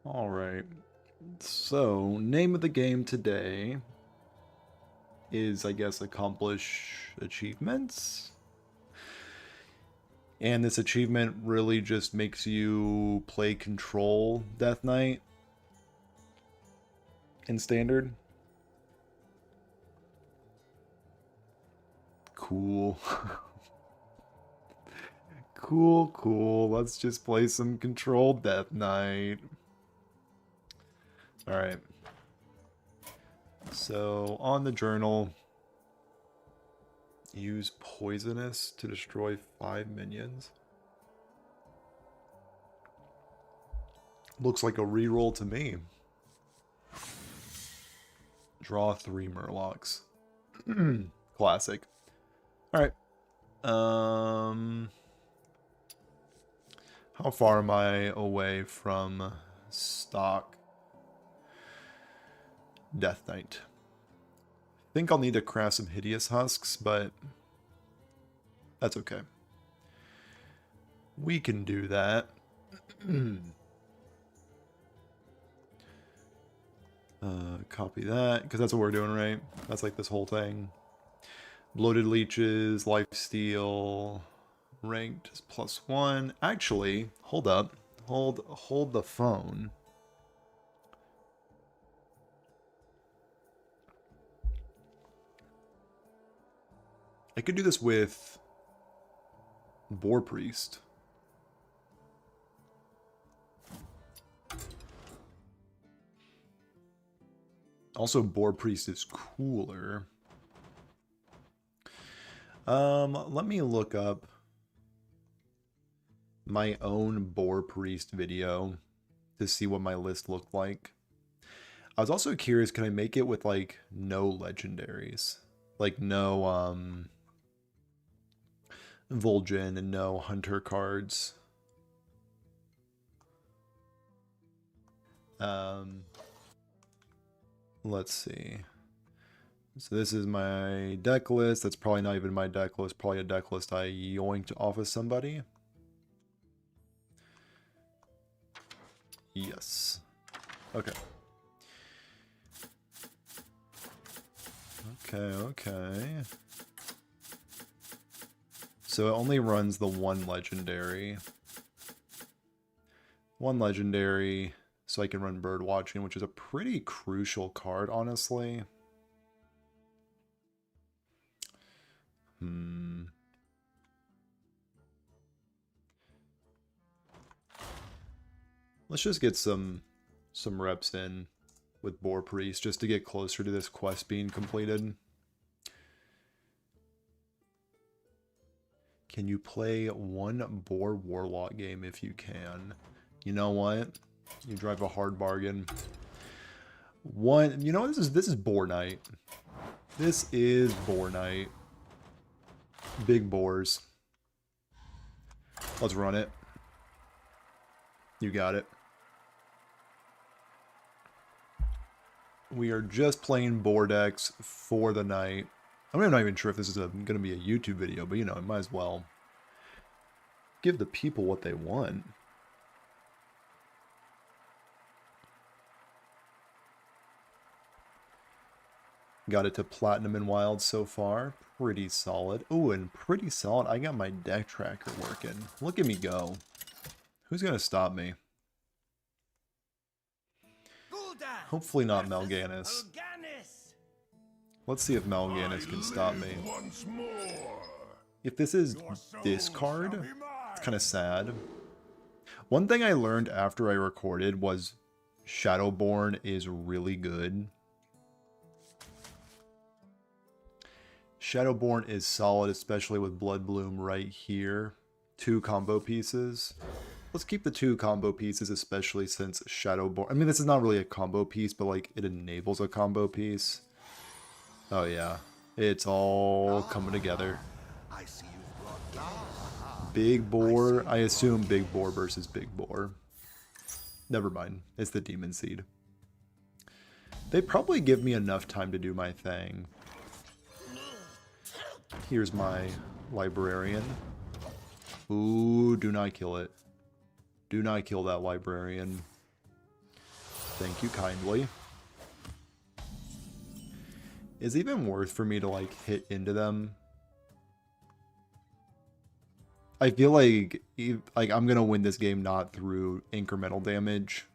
All right. So, name of the game today is, I guess, accomplish achievements. And this achievement really just makes you play Control Death Knight in Standard. Cool. Cool. Let's just play some Control Death Knight. Alright. So, on the journal, use Poisonous to destroy 5 minions. Looks like a reroll to me. Draw 3 Murlocs. Classic. Alright. How far am I away from stock Death Knight? I think I'll need to craft some Hideous Husks, but that's okay. We can do that. Copy that, because that's what we're doing, right? That's like this whole thing. Bloated Leeches, Lifesteal, ranked is +1. Actually, hold up. Hold the phone. I could do this with Boar Priest. Also, Boar Priest is cooler. Let me look up my own Boar Priest video to see what my list looked like. I was also curious, can I make it with, like, no legendaries? Like, no, Vol'jin and no Hunter cards. Let's see. So this is my deck list. That's probably not even my deck list. Probably a deck list I yoinked off of somebody. Yes. Okay. Okay. So it only runs the one legendary. One legendary, so I can run Bird Watching, which is a pretty crucial card, honestly. Let's just get some reps in with Boar Priest just to get closer to this quest being completed. Can you play one Boar Warlock game if you can? You know what? You drive a hard bargain. You know what? This is Boar Night. This is Boar Night. Big boars. Let's run it. You got it. We are just playing boar decks for the night. I'm not even sure if this is going to be a YouTube video, but you know, I might as well give the people what they want. Got it to Platinum and Wild so far. Pretty solid. Oh, and pretty solid. I got my deck tracker working. Look at me go. Who's going to stop me? Hopefully not Mal'Ganis. Let's see if Mal'Ganis can stop me. If this is this card, it's kind of sad. One thing I learned after I recorded was Shadowborn is really good. Shadowborn is solid, especially with Bloodbloom right here. 2 combo pieces. Let's keep the 2 combo pieces, especially since Shadowborn... I mean, this is not really a combo piece, but, like, it enables a combo piece. Oh, yeah. It's all coming together. Big Boar. I assume Big Boar versus Big Boar. Never mind. It's the Demon Seed. They probably give me enough time to do my thing. Here's my Librarian. Ooh, do not kill it. Do not kill that Librarian. Thank you kindly. Is it even worth for me to, like, hit into them? I feel like I'm going to win this game not through incremental damage.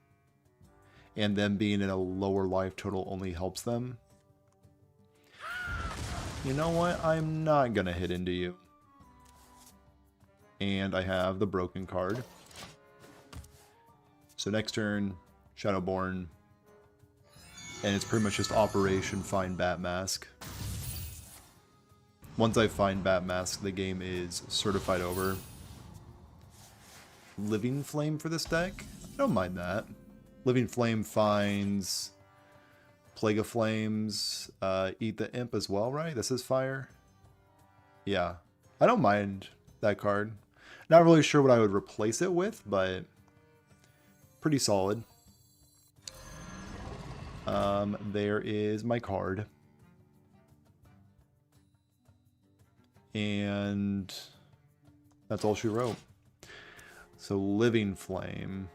And them being in a lower life total only helps them. You know what? I'm not going to hit into you. And I have the broken card. So next turn, Shadowborn. And it's pretty much just Operation Find Bat Mask. Once I find Bat Mask, the game is certified over. Living Flame for this deck? I don't mind that. Living Flame finds Plague of Flames, Eat the Imp as well, right? This is fire. Yeah, I don't mind that card. Not really sure what I would replace it with, but pretty solid. There is my card. And that's all she wrote. So Living Flame.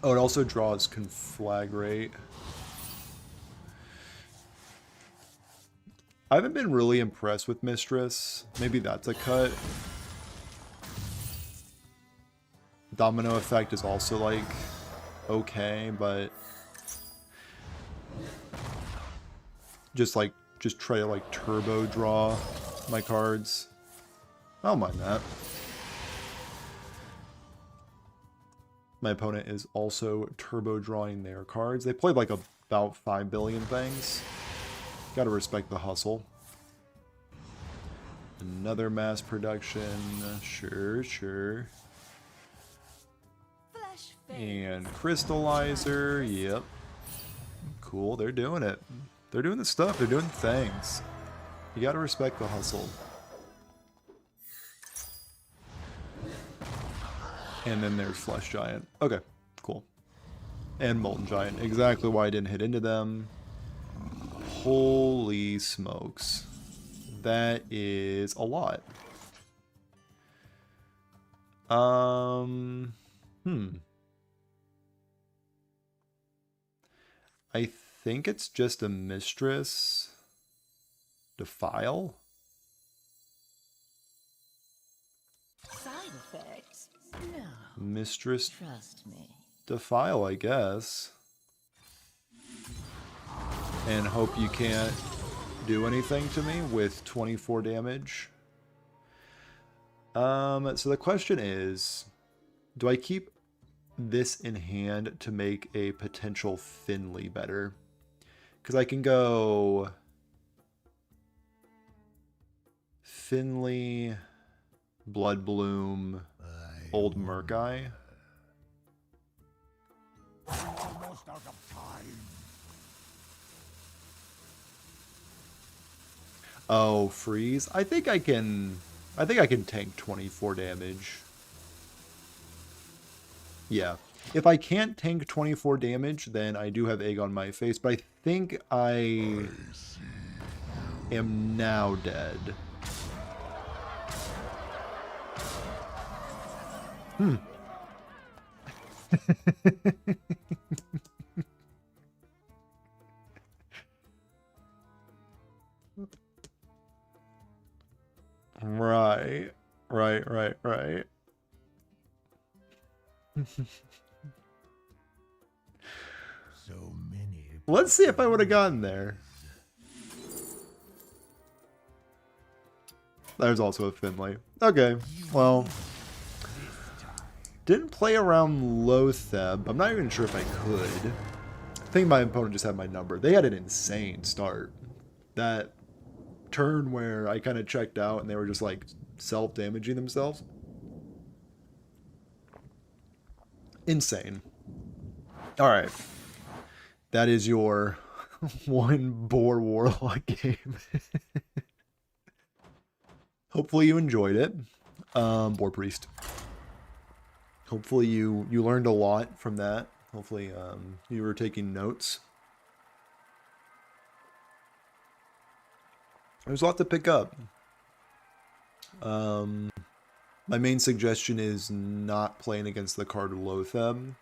Oh, it also draws Conflagrate. I haven't been really impressed with Mistress. Maybe that's a cut. Domino Effect is also, like, okay, but just try to, like, turbo draw my cards. I don't mind that. My opponent is also turbo drawing their cards. They played like about 5 billion things. Gotta respect the hustle. Another mass production. Sure, sure. And Crystallizer. Yep. Cool, they're doing it. They're doing the stuff. They're doing things. You gotta respect the hustle. And then there's Flesh Giant. Okay, cool. And Molten Giant. Exactly why I didn't hit into them. Holy smokes. That is a lot. I think it's just a Mistress Defile. Side effects? No. Mistress Trust me. Defile, I guess. And hope you can't do anything to me with 24 damage. So the question is, do I keep this in hand to make a potential Finley better? Because I can go Finley, Bloodbloom, Old Murkai. Almost out of time. Oh, freeze. I think I can tank 24 damage. Yeah. If I can't tank 24 damage, then I do have egg on my face, but I think I am now dead. Right. So many. Let's see if I would have gotten there. There's also a Finley. Okay, well. Didn't play around Lotheb. I'm not even sure if I could. I think my opponent just had my number. They had an insane start. That turn where I kind of checked out and they were just like self-damaging themselves. Insane. Alright. That is your one Boar Warlock game. Hopefully you enjoyed it. Boar Priest. Hopefully you learned a lot from that. Hopefully you were taking notes. There's a lot to pick up. My main suggestion is not playing against the card Lotheb.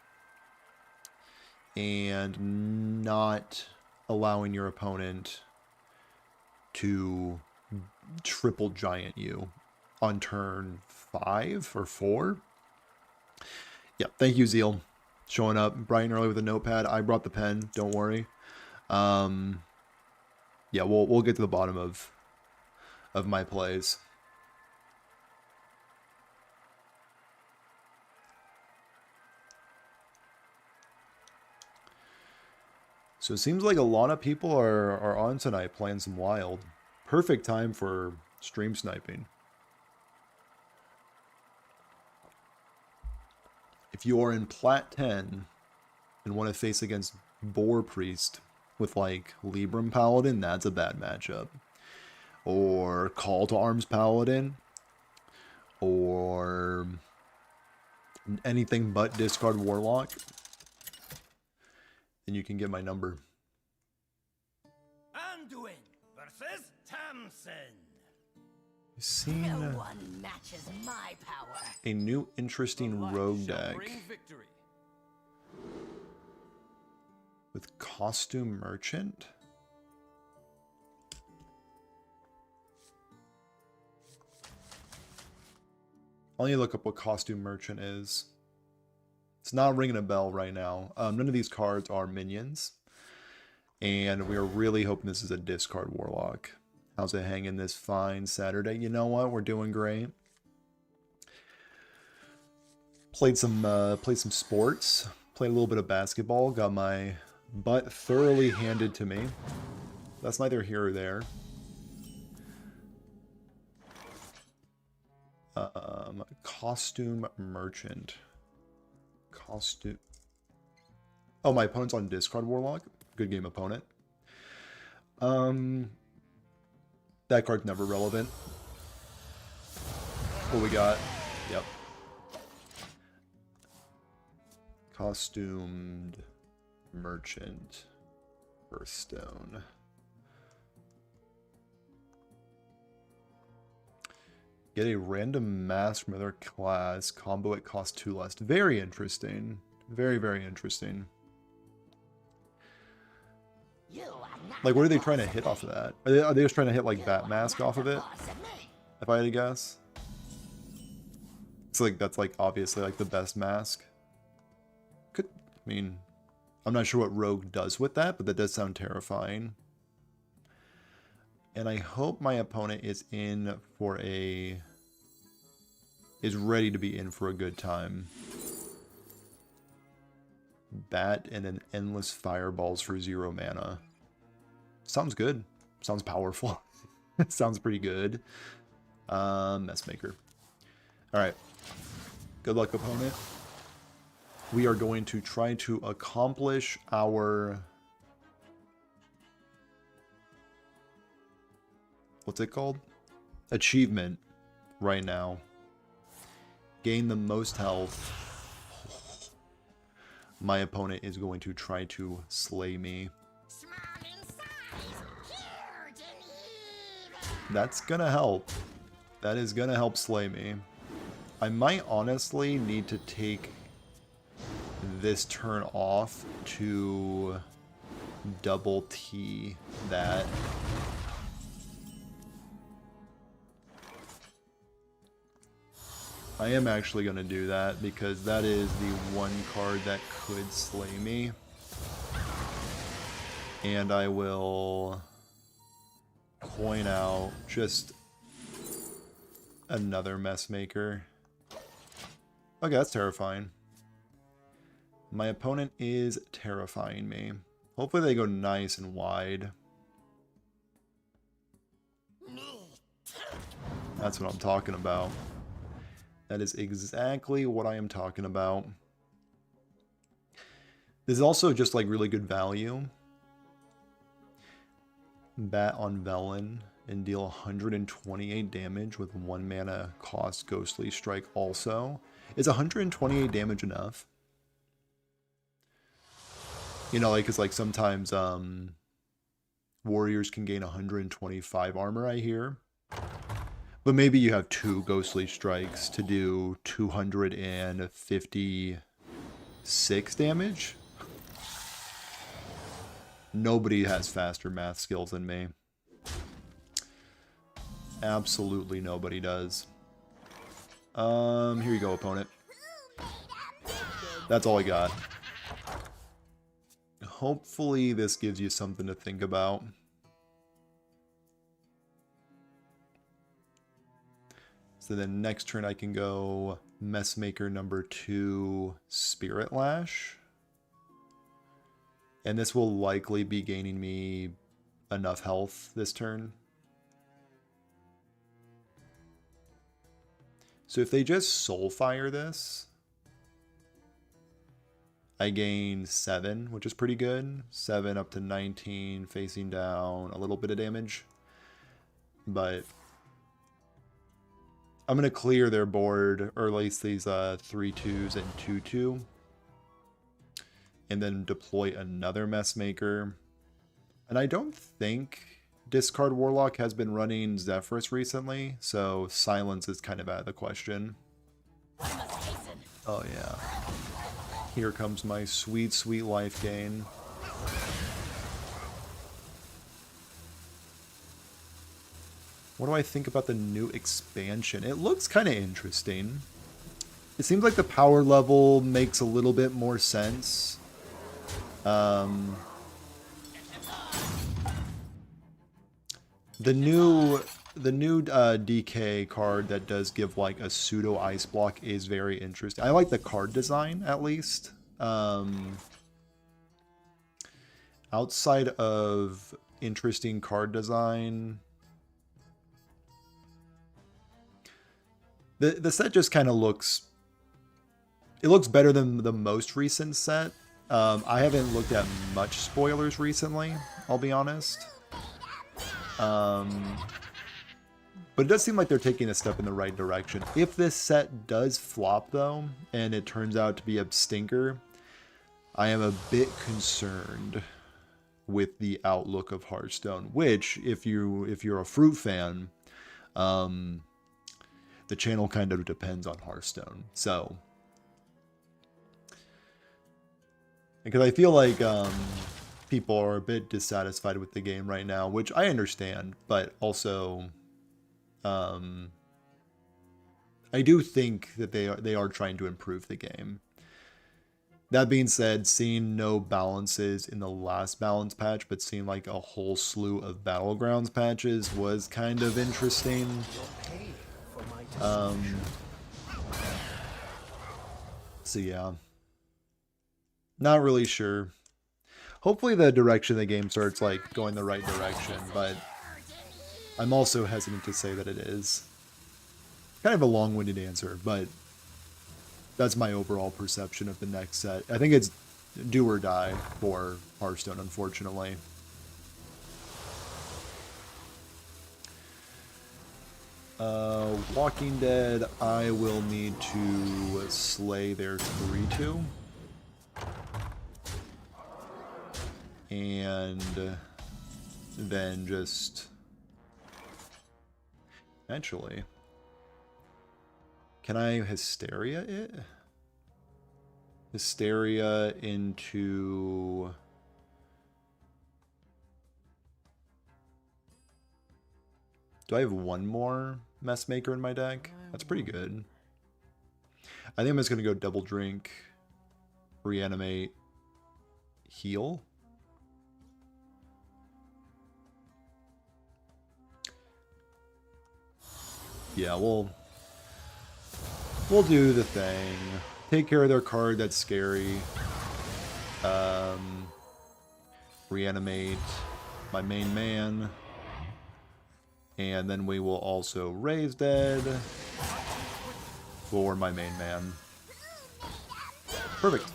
and not allowing your opponent to triple giant you on turn 5 or 4. Yeah, thank you, Zeal. Showing up bright and early with a notepad. I brought the pen, don't worry. Yeah, we'll get to the bottom of my plays. So it seems like a lot of people are on tonight playing some wild. Perfect time for stream sniping. If you are in Plat 10 and want to face against Boar Priest with like Libram Paladin, that's a bad matchup. Or Call to Arms Paladin. Or anything but Discard Warlock. Then you can get my number. Anduin versus Tamsin. You've seen No one matches my power. a new interesting rogue deck with Costume Merchant. I'll need to look up what Costume Merchant is. It's not ringing a bell right now. None of these cards are minions. And we are really hoping this is a discard Warlock. How's it hanging this fine Saturday? You know what? We're doing great. Played some sports. Played a little bit of basketball. Got my butt thoroughly handed to me. That's neither here or there. Costume Merchant. Costume. Oh, my opponent's on discard Warlock. Good game, opponent. That card's never relevant. What we got? Yep. Costumed Merchant. Birthstone. Get a random mask from another class. Combo it costs 2 less. Very interesting. Very, very interesting. Like, what are they trying to hit off of that? Are they just trying to hit, like, Bat Mask off of it? If I had to guess. It's like, that's, like, obviously, like, the best mask. Could, I mean, I'm not sure what Rogue does with that, but that does sound terrifying. And I hope my opponent is in for a... is ready to be in for a good time. Bat and then endless fireballs for 0 mana. Sounds good. Sounds powerful. Sounds pretty good. Messmaker. Alright. Good luck, opponent. We are going to try to accomplish our... what's it called? Achievement right now. Gain the most health. My opponent is going to try to slay me. That's gonna help. That is gonna help slay me. I might honestly need to take this turn off to double T that. I am actually going to do that because that is the one card that could slay me. And I will coin out just another Messmaker. Okay, that's terrifying. My opponent is terrifying me. Hopefully they go nice and wide. That's what I'm talking about. That is exactly what I am talking about. This is also just like really good value. Bat on Velen and deal 128 damage with 1 mana cost Ghostly Strike also. Is 128 damage enough? You know, like, cause like sometimes warriors can gain 125 armor, I hear. But maybe you have 2 Ghostly Strikes to do 256 damage? Nobody has faster math skills than me. Absolutely nobody does. Here you go, opponent. That's all I got. Hopefully this gives you something to think about. So then next turn I can go Messmaker number 2, Spirit Lash. And this will likely be gaining me enough health this turn. So if they just Soulfire this, I gain 7, which is pretty good. 7 up to 19, facing down, a little bit of damage. But I'm going to clear their board, or at least these 3/2s and 2/2. And then deploy another Messmaker. And I don't think Discard Warlock has been running Zephyrus recently, so Silence is kind of out of the question. Oh yeah. Here comes my sweet, sweet life gain. What do I think about the new expansion? It looks kind of interesting. It seems like the power level makes a little bit more sense. The new DK card that does give like a pseudo ice block is very interesting. I like the card design at least. Outside of interesting card design, the set just kind of looks. It looks better than the most recent set. I haven't looked at much spoilers recently, I'll be honest. But it does seem like they're taking a step in the right direction. If this set does flop, though, and it turns out to be a stinker, I am a bit concerned with the outlook of Hearthstone. Which, if you're a Fruit fan, the channel kind of depends on Hearthstone. So, because I feel like people are a bit dissatisfied with the game right now, which I understand, but also I do think that they are trying to improve the game. That being said, seeing no balances in the last balance patch, but seeing like a whole slew of Battlegrounds patches was kind of interesting. So yeah. Not really sure. Hopefully the direction of the game starts like going the right direction, but I'm also hesitant to say that it is. Kind of a long-winded answer, but that's my overall perception of the next set. I think it's do or die for Hearthstone, unfortunately. Walking Dead, I will need to slay their 3/2. And then just... Actually... Can I Hysteria it? Hysteria into... Do I have one more Messmaker in my deck? That's pretty good. I think I'm just going to go Double Drink, Reanimate, Heal. Yeah, we'll do the thing. Take care of their card that's scary. Reanimate my main man. And then we will also raise dead for my main man. Perfect.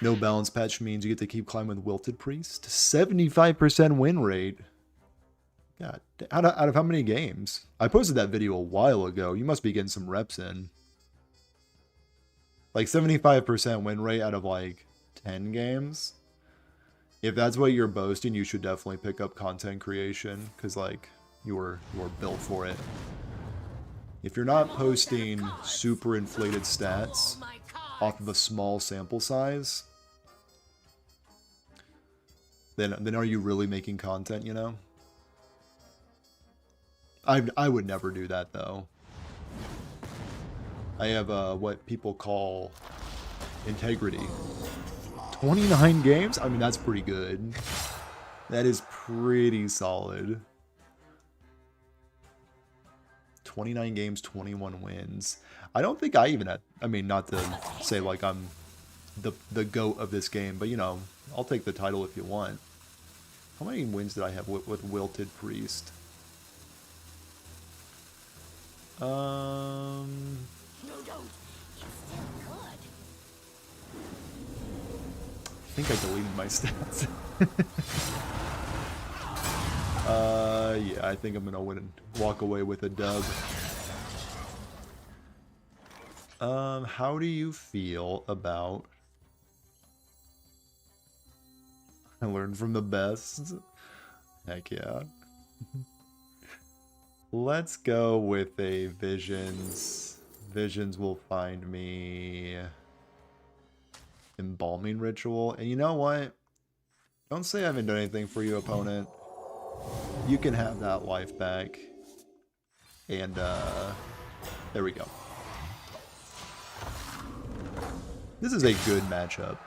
No balance patch means you get to keep climbing with Wilted Priest. 75% win rate. God, out of how many games? I posted that video a while ago. You must be getting some reps in. Like 75% win rate out of like 10 games. If that's what you're boasting, you should definitely pick up content creation, because like you're built for it. If you're not posting super inflated stats off of a small sample size, then are you really making content, you know? I would never do that, though. I have what people call integrity. 29 games? I mean, that's pretty good. That is pretty solid. 29 games, 21 wins. I don't think I even had, I mean, not to say like I'm the GOAT of this game, but you know, I'll take the title if you want. How many wins did I have with Wilted Priest? No, don't. It's still good. I think I deleted my stats. Yeah, I think I'm gonna win and walk away with a dub. How do you feel about... I learned from the best. Heck yeah. Let's go with a Visions. Visions will find me Embalming Ritual. And you know what? Don't say I haven't done anything for you, opponent. You can have that life back. And, there we go. This is a good matchup.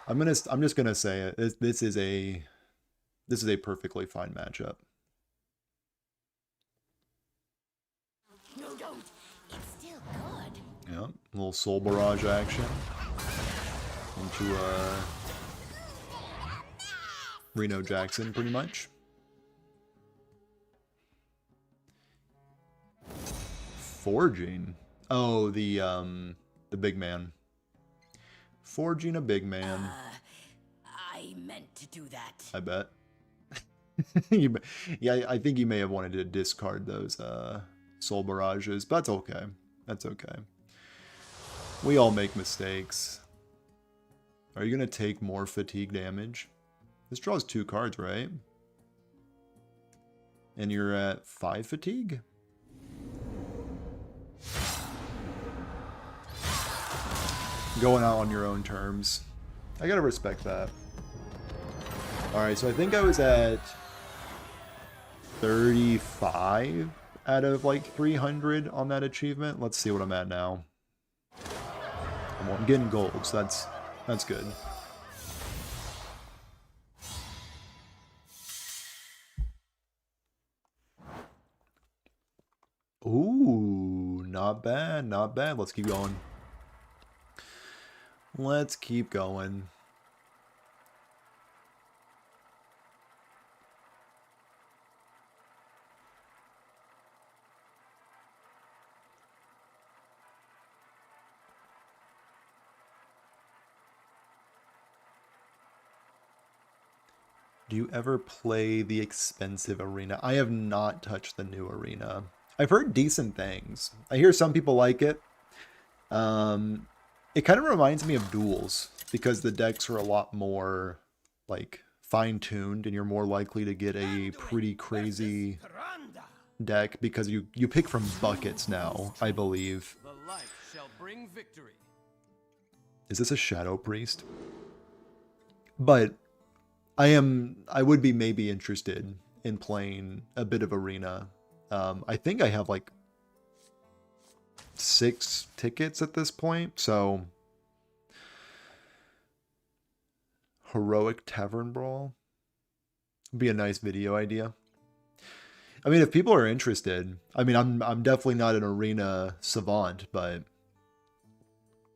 I'm just gonna say it. This is a perfectly fine matchup. No, don't. It's still good. Yeah, a little Soul Barrage action into Reno Jackson, pretty much. Forging. Oh, the big man. Forging a big man. I meant to do that. I bet. Yeah, I think you may have wanted to discard those Soul Barrages, but that's okay. That's okay. We all make mistakes. Are you going to take more fatigue damage? This draws 2 cards, right? And you're at 5 fatigue? Going out on your own terms. I gotta respect that. Alright, so I think I was at 35 out of like 300 on that achievement. Let's see what I'm at now. I'm getting gold, so that's good. Ooh, not bad, not bad. Let's keep going. Let's keep going. Do you ever play the expensive arena? I have not touched the new arena. I've heard decent things. I hear some people like it. It kind of reminds me of duels because the decks are a lot more like fine-tuned and you're more likely to get a pretty crazy deck because you pick from buckets now, I believe. The light shall bring victory. Is this a Shadow Priest? But I would be maybe interested in playing a bit of arena. I think I have like 6 tickets at this point, so Heroic Tavern Brawl would be a nice video idea. I mean, if people are interested, I mean, I'm definitely not an arena savant, but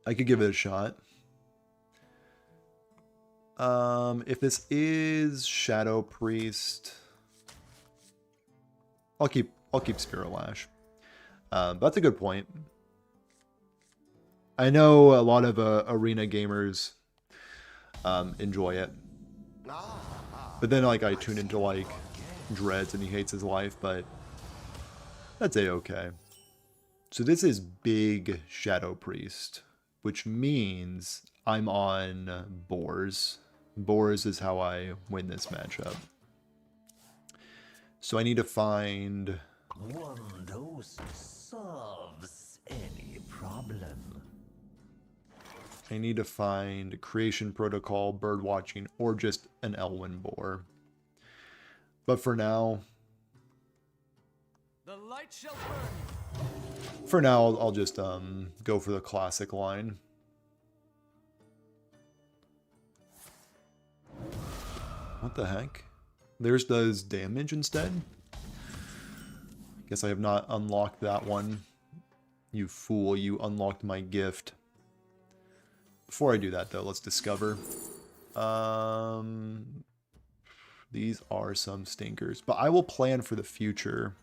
I could give it a shot. If this is Shadow Priest, I'll keep Spirit Lash. That's a good point. I know a lot of arena gamers enjoy it, but then like I tune into like Dreads and he hates his life, but that's a-okay. So this is big Shadow Priest, which means I'm on Boars. Boars is how I win this matchup. So I need to find One dose solves any problem. I need to find Creation Protocol, Birdwatching, or just an Elwyn Boar. But for now... The light shall burn. For now, I'll just go for the classic line. What the heck? Theirs does damage instead? Guess I have not unlocked that one. You fool, you unlocked my gift. Before I do that though, let's discover. These are some stinkers. But I will plan for the future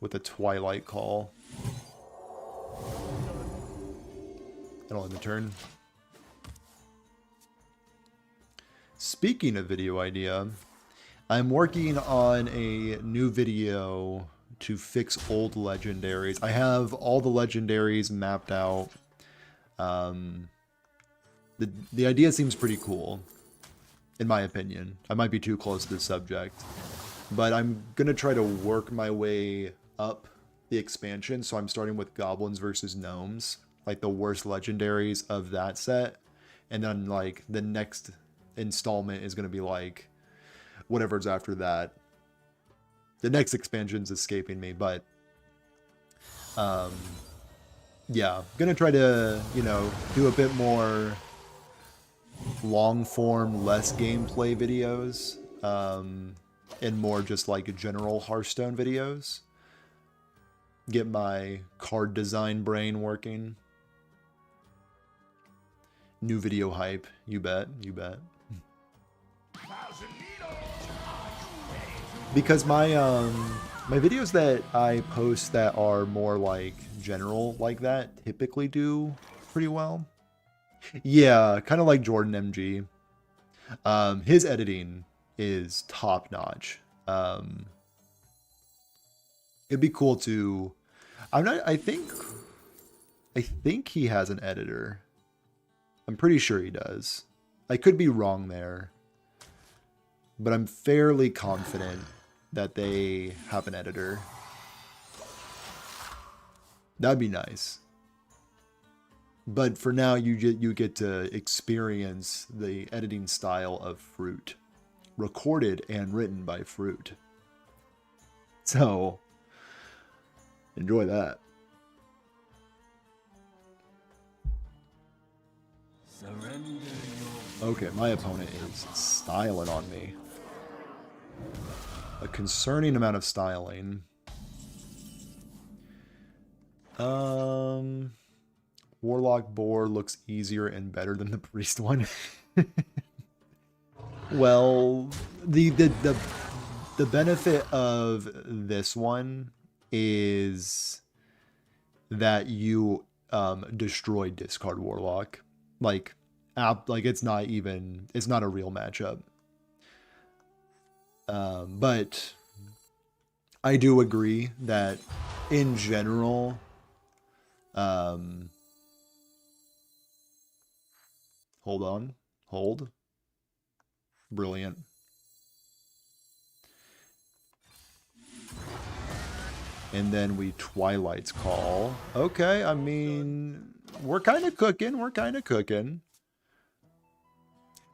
with a Twilight Call. I don't have the turn. Speaking of video idea, I'm working on a new video to fix old legendaries. I have all the legendaries mapped out. The idea seems pretty cool, in my opinion. I might be too close to the subject, but I'm gonna try to work my way up the expansion. So I'm starting with goblins versus gnomes, like the worst legendaries of that set, and then like the next installment is gonna be like whatever's after that. The next expansion's escaping me, but yeah, gonna try to, you know, do a bit more long form, less gameplay videos, and more just like general Hearthstone videos. Get my card design brain working. New video hype, you bet, you bet. Because my my videos that I post that are more like general like that typically do pretty well. Yeah, kind of like Jordan MG. His editing is top notch. It'd be cool to. I think he has an editor. I'm pretty sure he does. I could be wrong there, but I'm fairly confident that they have an editor. That'd be nice. But for now, you get to experience the editing style of Fruit, recorded and written by Fruit. So enjoy that. Okay, my opponent is styling on me. A concerning amount of styling. Warlock Boar looks easier and better than the Priest one. Well, the benefit of this one is that you destroy discard Warlock. Like it's not a real matchup. But I do agree that in general, hold. Brilliant. And then we Twilight's Call. Okay, I mean, we're kind of cooking.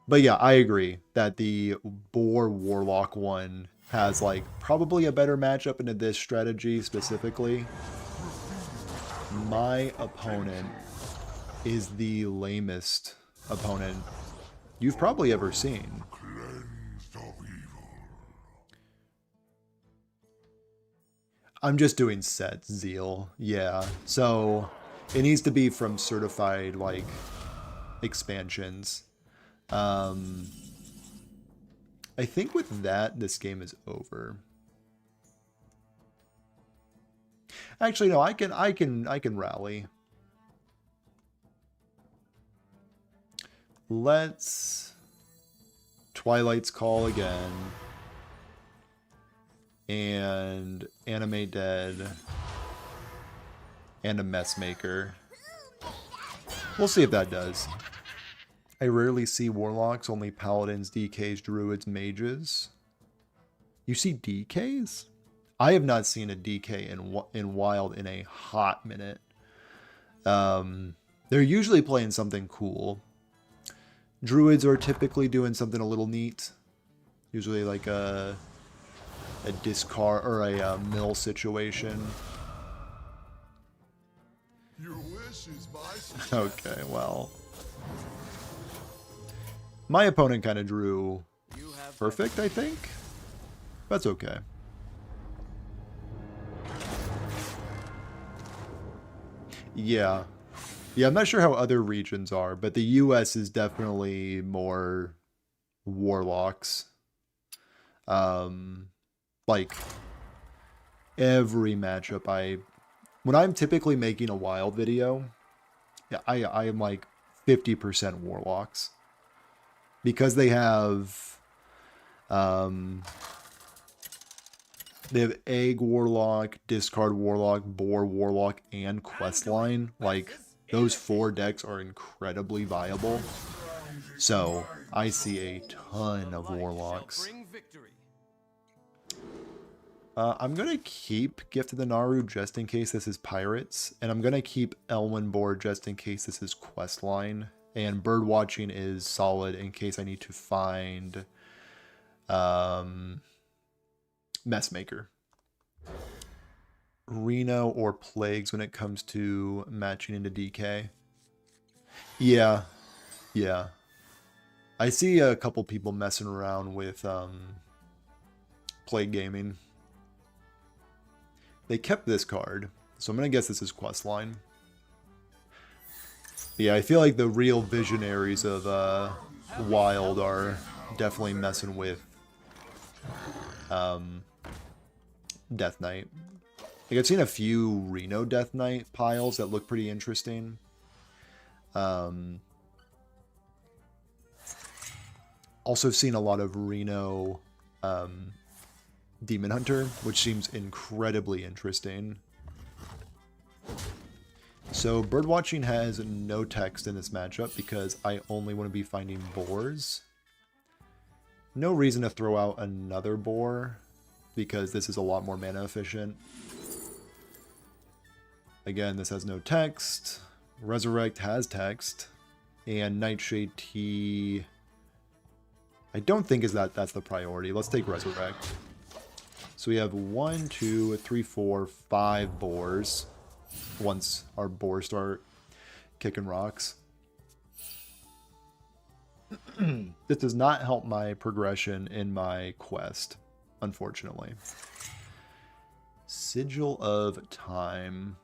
But yeah, I agree that the Boar Warlock one has like probably a better matchup into this strategy specifically. My opponent is the lamest opponent you've probably ever seen. I'm just doing set Zeal, yeah. So it needs to be from certified like expansions. I think with that, this game is over. Actually, no, I can rally. Let's Twilight's Call again. And Animate Dead. And a Messmaker. We'll see if that does. I rarely see Warlocks, only Paladins, DKs, Druids, Mages. You see DKs? I have not seen a DK in Wild in a hot minute. They're usually playing something cool. Druids are typically doing something a little neat. Usually like a discard or a mill situation. Your wish is my suggestion. Okay, well. My opponent kind of drew perfect, I think. That's okay. Yeah. Yeah, I'm not sure how other regions are, but the US is definitely more warlocks. Like every matchup when I'm typically making a wild video, yeah, I am like 50% warlocks. Because they have egg warlock, discard warlock, boar warlock, and questline. Like those 4 decks are incredibly viable. So I see a ton of warlocks. I'm going to keep Gift of the Naru just in case this is Pirates. And I'm going to keep Elwyn Board just in case this is Questline. And Birdwatching is solid in case I need to find Messmaker. Reno or Plagues when it comes to matching into DK. Yeah. Yeah. I see a couple people messing around with Plague Gaming. They kept this card, so I'm going to guess this is Questline. Yeah, I feel like the real visionaries of Wild are definitely messing with Death Knight. Like, I've seen a few Reno Death Knight piles that look pretty interesting. Also seen a lot of Reno Demon Hunter, which seems incredibly interesting. So Birdwatching has no text in this matchup because I only want to be finding boars. No reason to throw out another boar because this is a lot more mana efficient. Again, this has no text. Resurrect has text. And Nightshade Tea, I don't think that's the priority. Let's take Resurrect. So we have 1, 2, 3, 4, 5 boars once our boars start kicking rocks. This does not help my progression in my quest, unfortunately. Sigil of Time.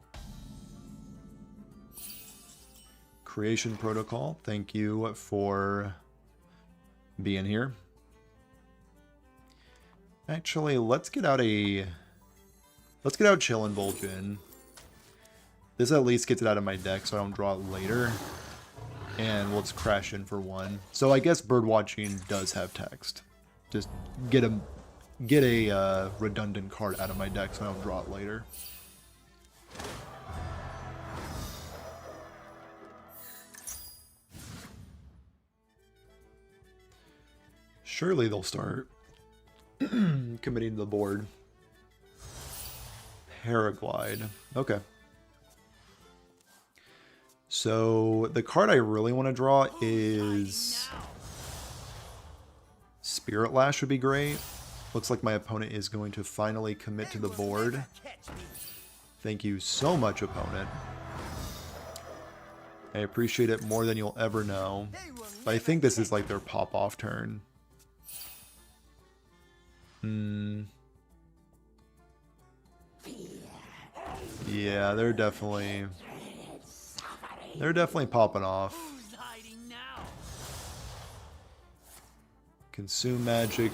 Creation Protocol, thank you for being here. Actually, let's get out Chillin' Vulcan. This at least gets it out of my deck so I don't draw it later. And let's crash in for 1. So I guess Birdwatching does have text. Just get a redundant card out of my deck so I don't draw it later. Surely they'll start committing to the board. Paraglide. Okay. So the card I really want to draw is Spirit Lash would be great. Looks like my opponent is going to finally commit to the board. Thank you so much, opponent. I appreciate it more than you'll ever know. But I think this is like their pop-off turn. Yeah, they're definitely popping off. Consume Magic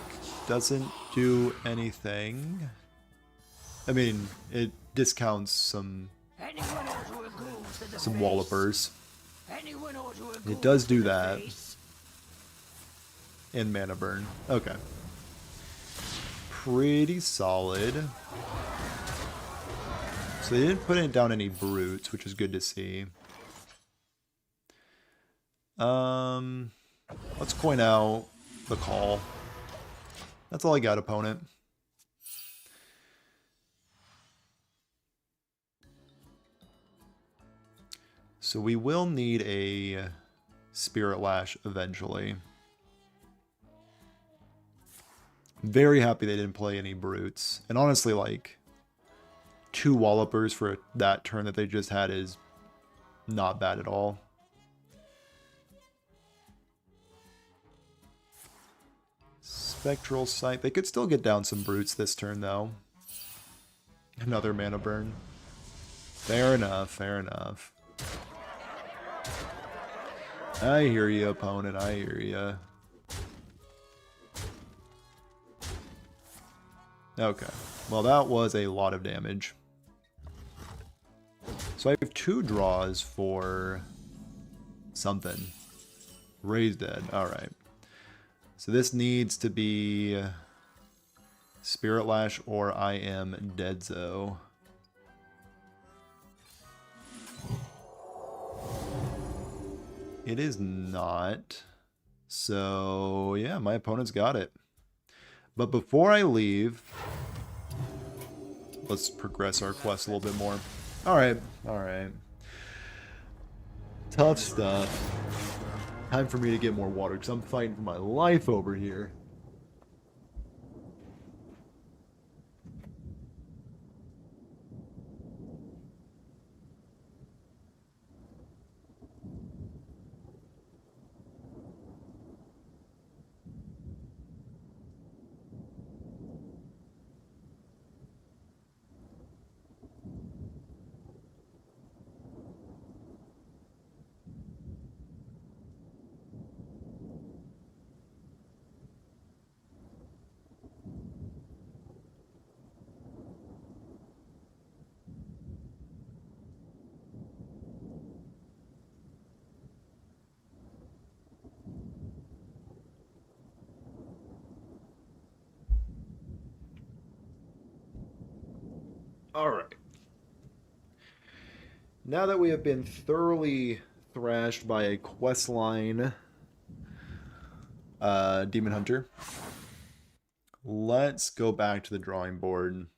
doesn't do anything. I mean, it discounts some wallopers. It does do that. And Mana Burn. Okay. Pretty solid. So they didn't put it down any brutes, which is good to see. Let's coin out the call. That's all I got, opponent. So we will need a Spirit Lash eventually. Very happy they didn't play any Brutes. And honestly, like, 2 Wallopers for that turn that they just had is not bad at all. Spectral Sight. They could still get down some Brutes this turn, though. Another mana burn. Fair enough, fair enough. I hear you, opponent. I hear you. Okay. Well, that was a lot of damage. So I have 2 draws for something. Raised Dead. Alright. So this needs to be Spirit Lash or I am Deadzo. It is not. So, yeah, my opponent's got it. But before I leave, let's progress our quest a little bit more. Alright, alright. Tough stuff. Time for me to get more water, because I'm fighting for my life over here. Alright. Now that we have been thoroughly thrashed by a questline Demon Hunter, let's go back to the drawing board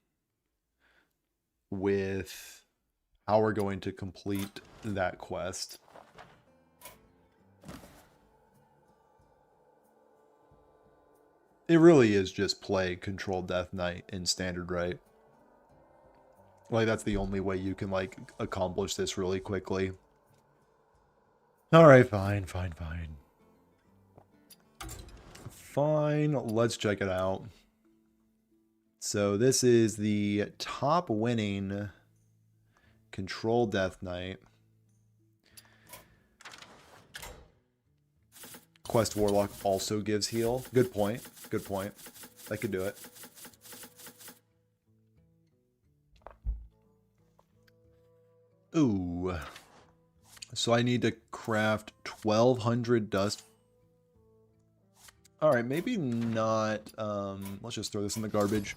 with how we're going to complete that quest. It really is just play Control Death Knight in Standard, right? Like, that's the only way you can, like, accomplish this really quickly. Alright, fine. Fine, let's check it out. So this is the top winning Control Death Knight. Quest Warlock also gives heal. Good point. Good point. I could do it. Ooh. So I need to craft 1,200 dust. Alright, maybe not. Let's just throw this in the garbage.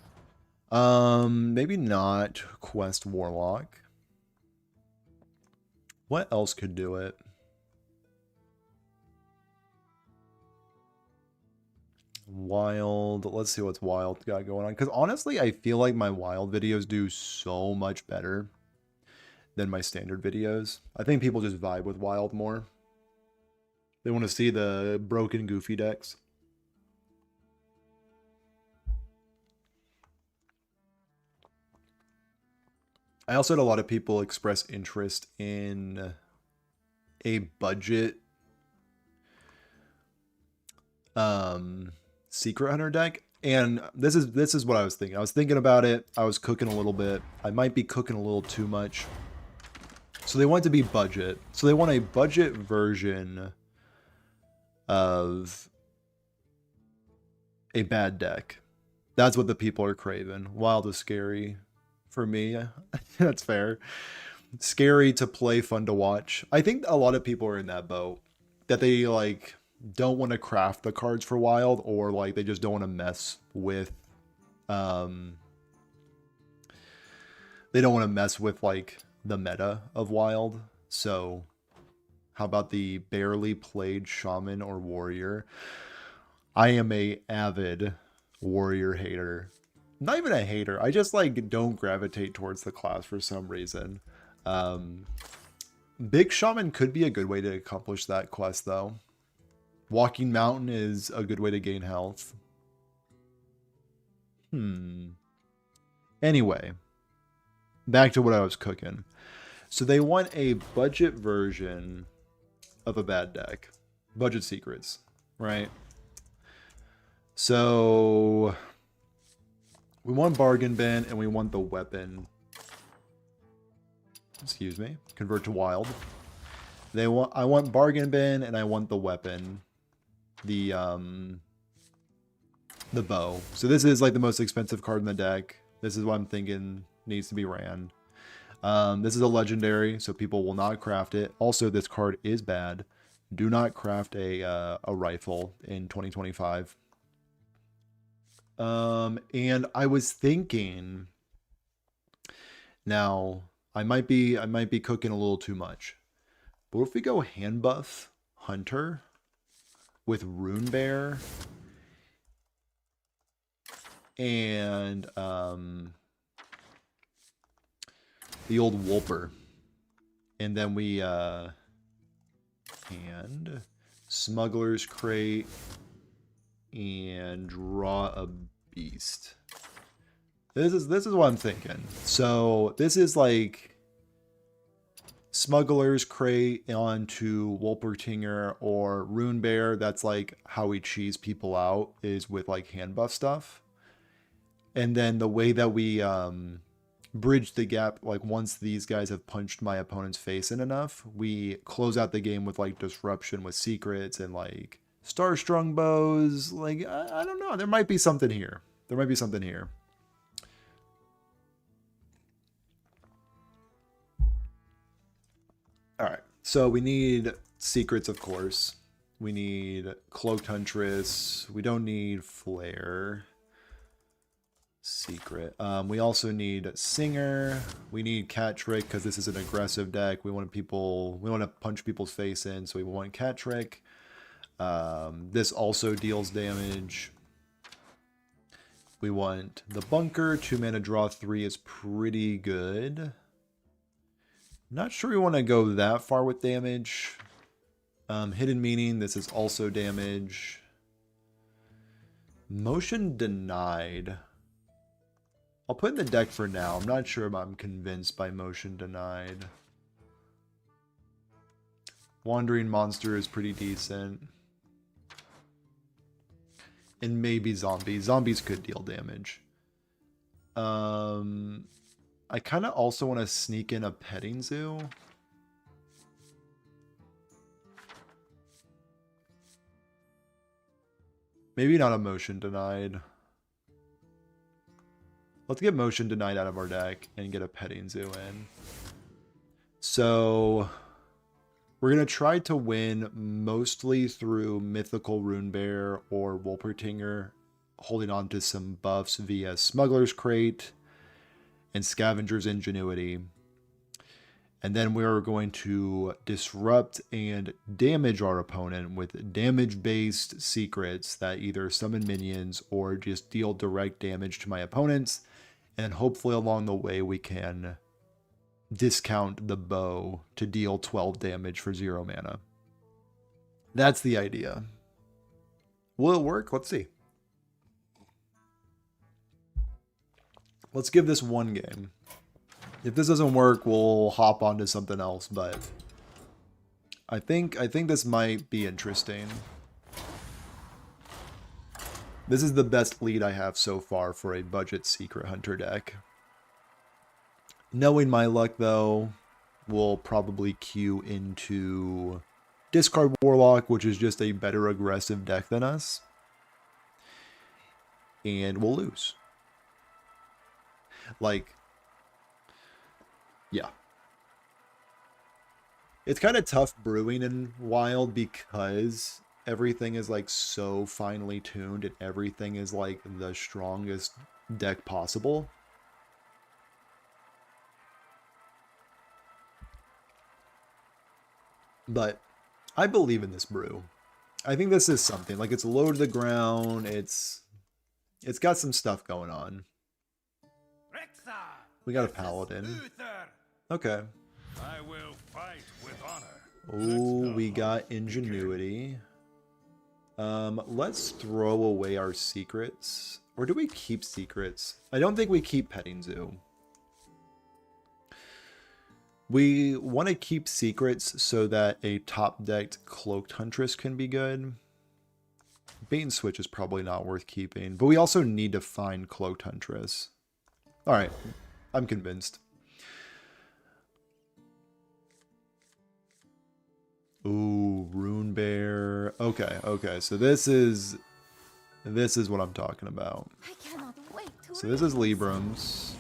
Maybe not Quest Warlock. What else could do it? Wild. Let's see what's Wild got going on. Because honestly, I feel like my Wild videos do so much better than my standard videos. I think people just vibe with Wild more. They want to see the broken Goofy decks. I also had a lot of people express interest in a budget Secret Hunter deck, and this is what I was thinking. I was thinking about it. I was cooking a little bit. I might be cooking a little too much. So they want it to be budget. So they want a budget version of a bad deck. That's what the people are craving. Wild is scary for me. That's fair. Scary to play, fun to watch. I think a lot of people are in that boat. That they like don't want to craft the cards for Wild, or like they just don't want to mess with they don't want to mess with like the meta of Wild. So how about the barely played Shaman or Warrior? I am a avid Warrior hater. Not even a hater. I just like don't gravitate towards the class for some reason. Big Shaman could be a good way to accomplish that quest, though. Walking Mountain is a good way to gain health. Anyway, back to what I was cooking. So they want a budget version of a bad deck. Budget secrets, right? So we want Bargain Bin and we want the weapon. Excuse me. Convert to wild. I want Bargain Bin and I want the weapon. The bow. So this is like the most expensive card in the deck. This is what I'm thinking needs to be ran. This is a legendary, so people will not craft it. Also, this card is bad. Do not craft a rifle in 2025. And I was thinking, now I might be cooking a little too much, but if we go hand buff Hunter with Rune Bear and the old Wolper, and then we and Smuggler's Crate and draw a beast. This is what I'm thinking. So this is like Smuggler's Crate onto Wolpertinger or Rune Bear. That's like how we cheese people out, is with like hand buff stuff. And then the way that we bridge the gap, like once these guys have punched my opponent's face in enough, we close out the game with like Disruption with secrets and like Star-Strung Bows. Like, I don't know. There might be something here. There might be something here. All right. So we need secrets, of course. We need Cloaked Huntress. We don't need Flare. Secret. We also need Singer. We need Cat Trick because this is an aggressive deck. We want to punch people's face in, so we want Cat Trick. This also deals damage. We want the Bunker. 2 mana, draw 3 is pretty good. Not sure we want to go that far with damage. Hidden Meaning. This is also damage. Motion Denied. I'll put in the deck for now. I'm not sure if I'm convinced by Motion Denied. Wandering Monster is pretty decent. And maybe Zombies. Zombies could deal damage. I kind of also want to sneak in a Petting Zoo. Maybe not a Motion Denied. Let's get Motion Denied out of our deck and get a Petting Zoo in. So we're going to try to win mostly through Mythical Rune Bear or Wolpertinger, holding on to some buffs via Smuggler's Crate and Scavenger's Ingenuity. And then we're going to disrupt and damage our opponent with damage-based secrets that either summon minions or just deal direct damage to my opponents. And hopefully along the way we can discount the bow to deal 12 damage for 0 mana. That's the idea. Will it work? Let's see. Let's give this one game. If this doesn't work, we'll hop onto something else, but I think this might be interesting. This is the best lead I have so far for a budget Secret Hunter deck. Knowing my luck, though, we'll probably queue into Discard Warlock, which is just a better aggressive deck than us. And we'll lose. Like, yeah. It's kind of tough brewing in Wild because everything is like so finely tuned and everything is like the strongest deck possible. But I believe in this brew. I think this is something. Like, it's low to the ground. It's got some stuff going on. We got a Paladin. Okay. I will fight with honor. Oh, we got ingenuity. Let's throw away our secrets. Or do we keep secrets? I don't think we keep petting zoo. We want to keep secrets so that a top-decked cloaked huntress can be good. Bait and switch is probably not worth keeping, but we also need to find cloaked huntress. Alright, I'm convinced. Ooh, Rune Bear. Okay, okay, so this is what I'm talking about. I cannot wait to So this is Librams.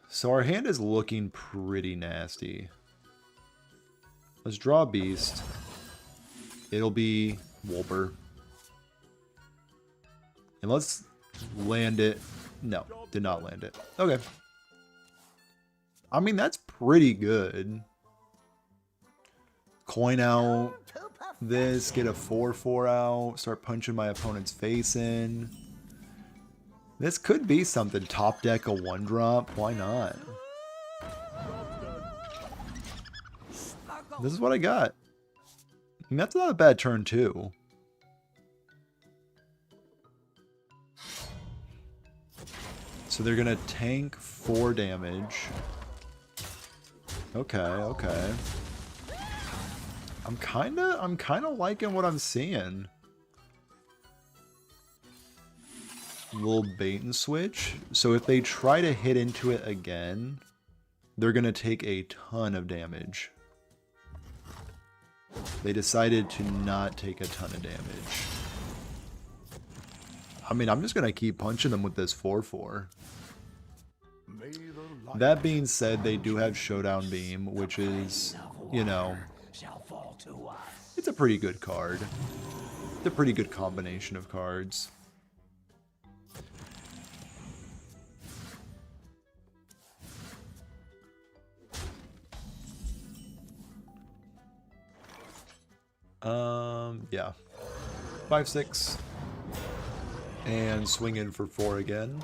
So our hand is looking pretty nasty. Let's draw a beast. It'll be Wolper. And let's land it. No, did not land it. Okay. I mean, that's pretty good. Coin out this, get a 4/4 out, start punching my opponent's face in. This could be something. Top deck a 1-drop. Why not? This is what I got. And that's not a bad turn, too. So they're going to tank 4 damage. Okay, okay. I'm kind of liking what I'm seeing. Little bait and switch. So if they try to hit into it again, they're going to take a ton of damage. They decided to not take a ton of damage. I mean, I'm just going to keep punching them with this 4/4. That being said, they do have Showdown Beam, which is, you know, it's a pretty good card. It's a pretty good combination of cards. Yeah. 5/6. And swing in for 4 again.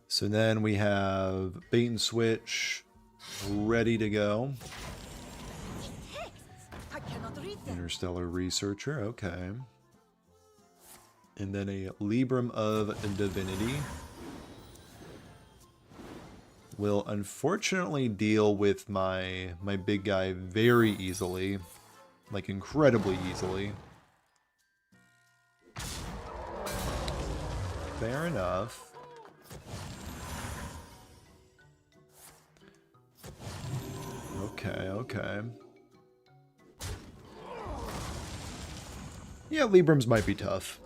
So then we have bait and switch ready to go. I cannot read them. Interstellar Researcher, okay. And then a Libram of Divinity. Will unfortunately deal with my big guy very easily. Like incredibly easily. Fair enough. Okay, okay. Yeah, Librams might be tough.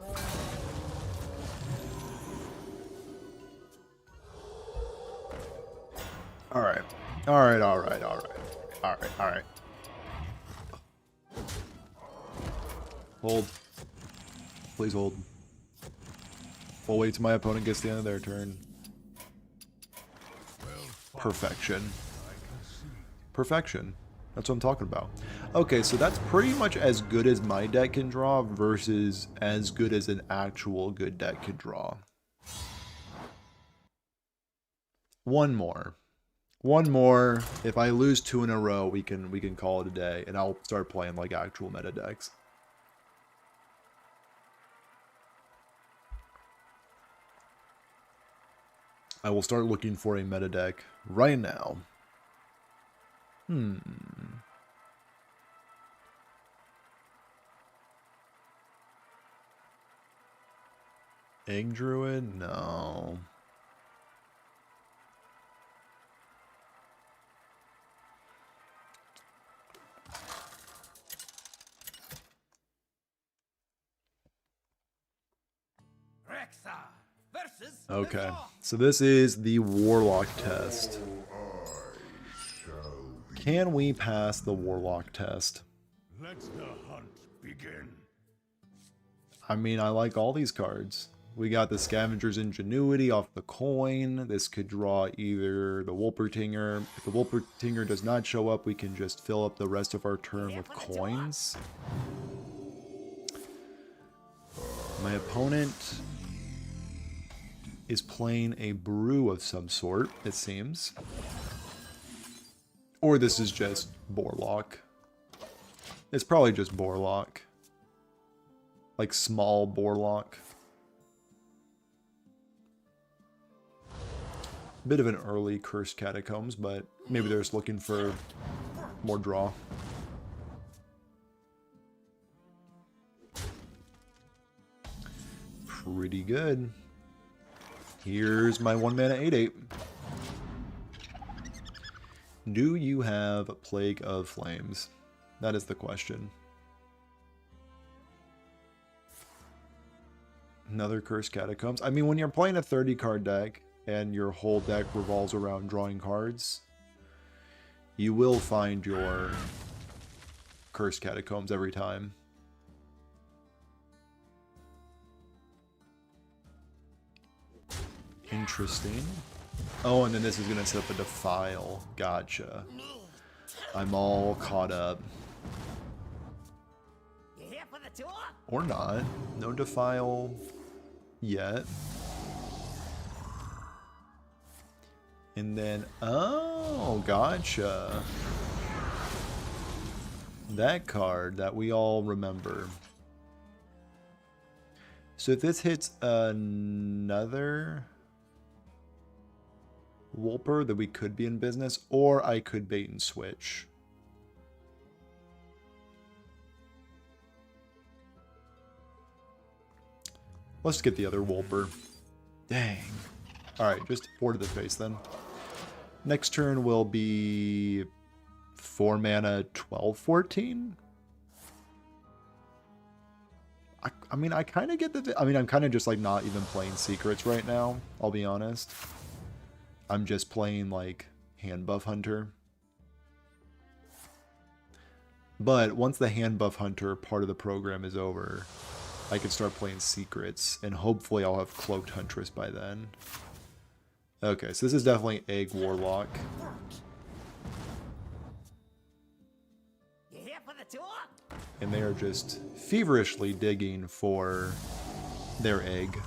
Alright. Alright, alright, alright. Alright, alright. Hold. Please hold. We'll wait till my opponent gets to the end of their turn. Perfection. Perfection. That's what I'm talking about. Okay, so that's pretty much as good as my deck can draw versus as good as an actual good deck could draw. One more. One more. If I lose 2 in a row, we can call it a day, and I'll start playing like actual meta decks. I will start looking for a meta deck right now. Egg Druid? No. Okay, so this is the Warlock test. Can we pass the Warlock test? Let the hunt begin. I mean, I like all these cards. We got the Scavenger's Ingenuity off the coin. This could draw either the Wolpertinger. If the Wolpertinger does not show up, we can just fill up the rest of our turn with coins. My opponent is playing a brew of some sort, it seems. Or this is just Borlock. It's probably just Borlock. Like small Borlock. Bit of an early Cursed Catacombs, but maybe they're just looking for more draw. Pretty good. Here's my 1-mana 8/8. Do you have Plague of Flames? That is the question. Another Cursed Catacombs. I mean, when you're playing a 30-card deck and your whole deck revolves around drawing cards, you will find your Cursed Catacombs every time. Interesting. Oh, and then this is going to set up a Defile. Gotcha. I'm all caught up. Or not. No Defile yet. And then, oh, gotcha. That card that we all remember. So if this hits another Wolper, then we could be in business, or I could bait and switch. Let's get the other Wolper. Dang. Alright, just 4 to the face then. Next turn will be 4 mana 12/14. I mean, I kind of get the... I mean, I'm kind of just like not even playing secrets right now, I'll be honest. I'm just playing like Hand Buff Hunter. But once the Hand Buff Hunter part of the program is over, I can start playing secrets, and hopefully I'll have Cloaked Huntress by then. Okay, so this is definitely Egg Warlock. And they are just feverishly digging for their egg.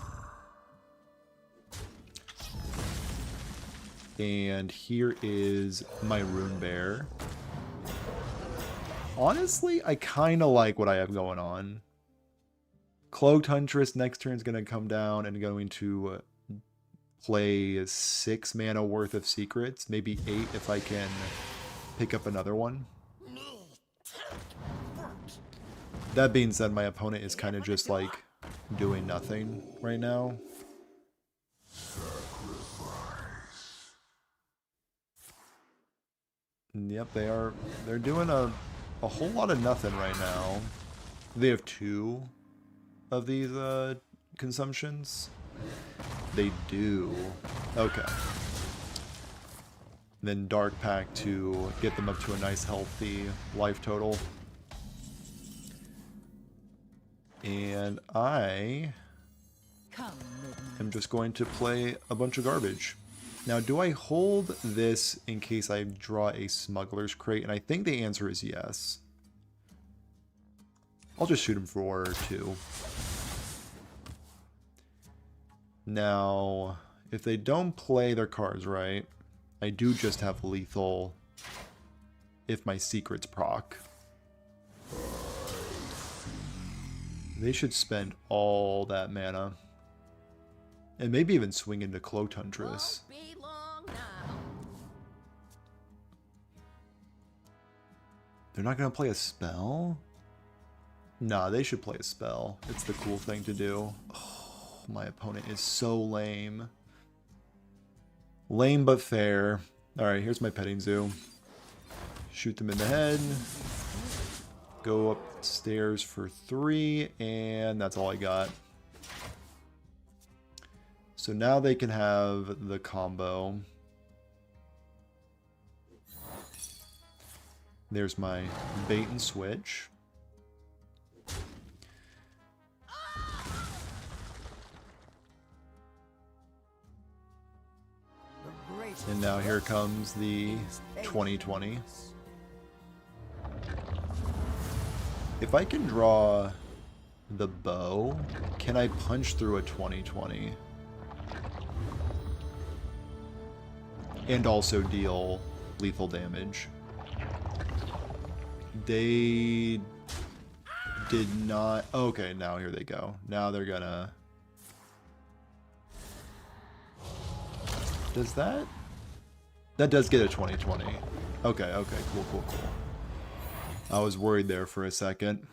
And here is my Rune Bear. Honestly, I kind of like what I have going on. Cloaked Huntress next turn is going to come down and going to play 6 mana worth of secrets. Maybe 8 if I can pick up another one. That being said, my opponent is kind of just like doing nothing right now. Yep, they're doing a whole lot of nothing right now. They have 2 of these consumptions. They do. Okay. Then Dark Pact to get them up to a nice healthy life total. And I am just going to play a bunch of garbage. Now, do I hold this in case I draw a Smuggler's Crate? And I think the answer is yes. I'll just shoot him for 2. Now, if they don't play their cards right, I do just have lethal if my secrets proc. They should spend all that mana. And maybe even swing into Cloaked Huntress. They're not going to play a spell? Nah, they should play a spell. It's the cool thing to do. Oh, my opponent is so lame. Lame but fair. Alright, here's my petting zoo. Shoot them in the head. Go upstairs for 3, and that's all I got. So now they can have the combo. There's my bait and switch. And now here comes the 2020. If I can draw the bow. Can I punch through a 2020? And also deal lethal damage. They did not... Okay, now here they go. Now they're gonna... Does that... That does get a 2020. Okay, okay, cool, cool, cool. I was worried there for a second.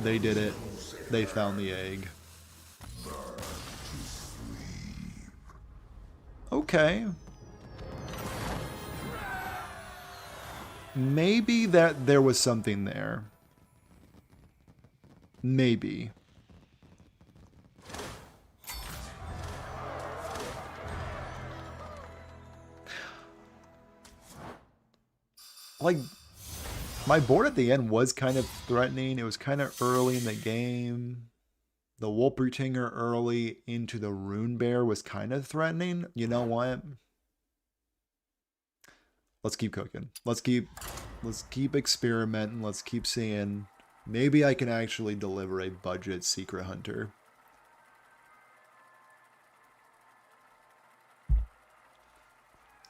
They did it. They found the egg. Okay. Maybe that there was something there. Maybe. Like, my board at the end was kind of threatening. It was kind of early in the game. The Wolpertinger early into the Rune Bear was kind of threatening. You know what? Let's keep cooking. Let's keep experimenting. Let's keep seeing. Maybe I can actually deliver a budget Secret Hunter.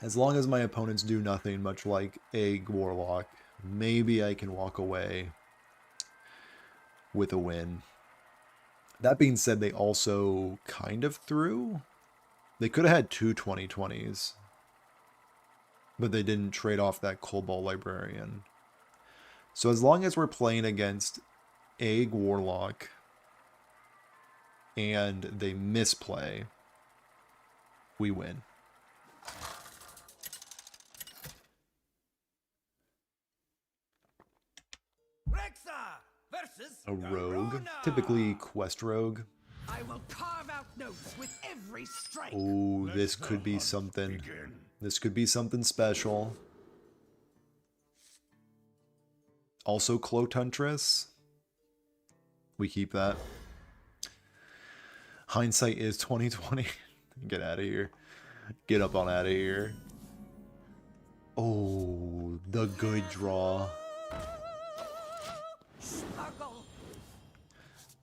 As long as my opponents do nothing, much like Egg Warlock, maybe I can walk away with a win. That being said, they also kind of threw. They could have had two 2020s. But they didn't trade off that Cobalt Librarian. So as long as we're playing against Egg Warlock and they misplay, we win. A rogue, typically quest rogue. I will carve out notes with every strike. Oh, this could be something. This could be something special. Also Cloaked Huntress. We keep that. Hindsight is 2020. Get out of here. Get up on out of here. Oh, the good draw.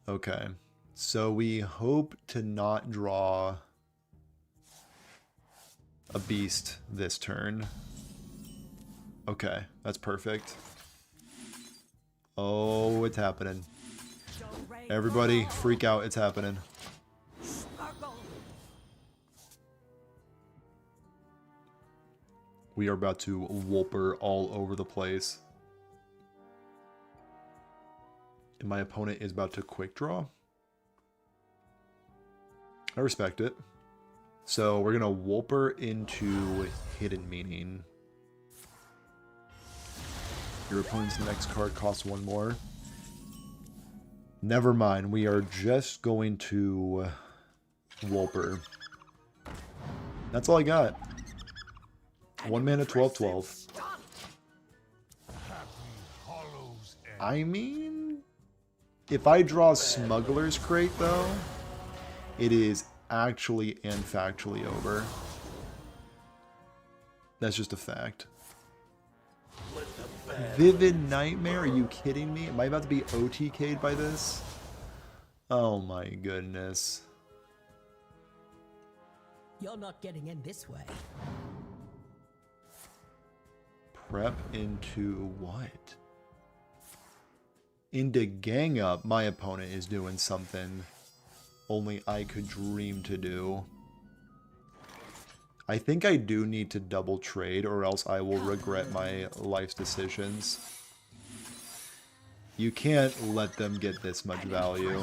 Okay, so we hope to not draw a beast this turn. Okay, that's perfect. Oh, it's happening. Everybody freak out, it's happening. We are about to Wolper all over the place. And my opponent is about to quick draw. I respect it. So we're gonna Wolper into Hidden Meaning. Your opponent's next card costs one more. Never mind, we are just going to Wolper. That's all I got. 1 mana, 12/12. I mean, if I draw Smuggler's Crate though, it is actually and factually over. That's just a fact. Vivid Nightmare? Are you kidding me? Am I about to be OTK'd by this? Oh my goodness. You're not getting in this way. Prep into what? Into Gang Up. My opponent is doing something only I could dream to do. I think I do need to double trade or else I will regret my life's decisions. You can't let them get this much value.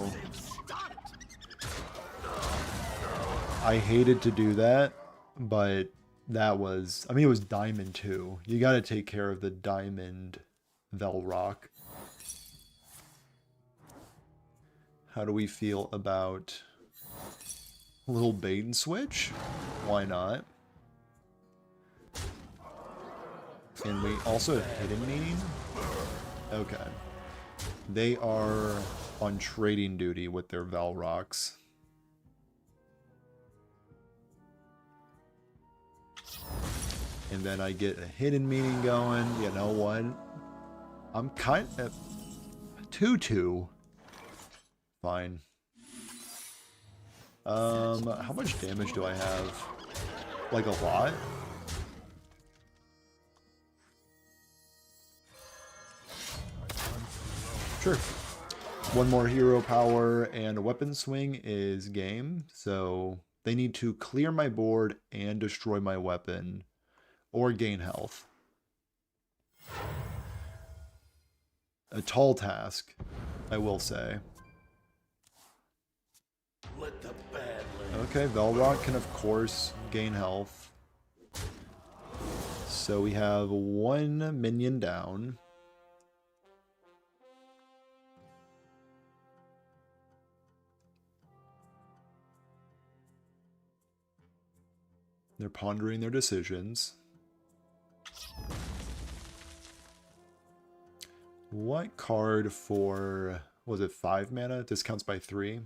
I hated to do that, but that was... I mean, it was Diamond too. You gotta take care of the Diamond Velrock. How do we feel about a little bait and switch? Why not? And we also have Hidden Meaning? Okay. They are on trading duty with their Valrocks. And then I get a Hidden Meaning going. You know what? I'm kind of... 2/2. Fine. How much damage do I have? Like a lot? Sure. One more hero power and a weapon swing is game. So they need to clear my board and destroy my weapon or gain health. A tall task, I will say. Okay, Velrock can of course gain health. So we have one minion down. They're pondering their decisions. What card for, was it 5 mana? Discounts by 3.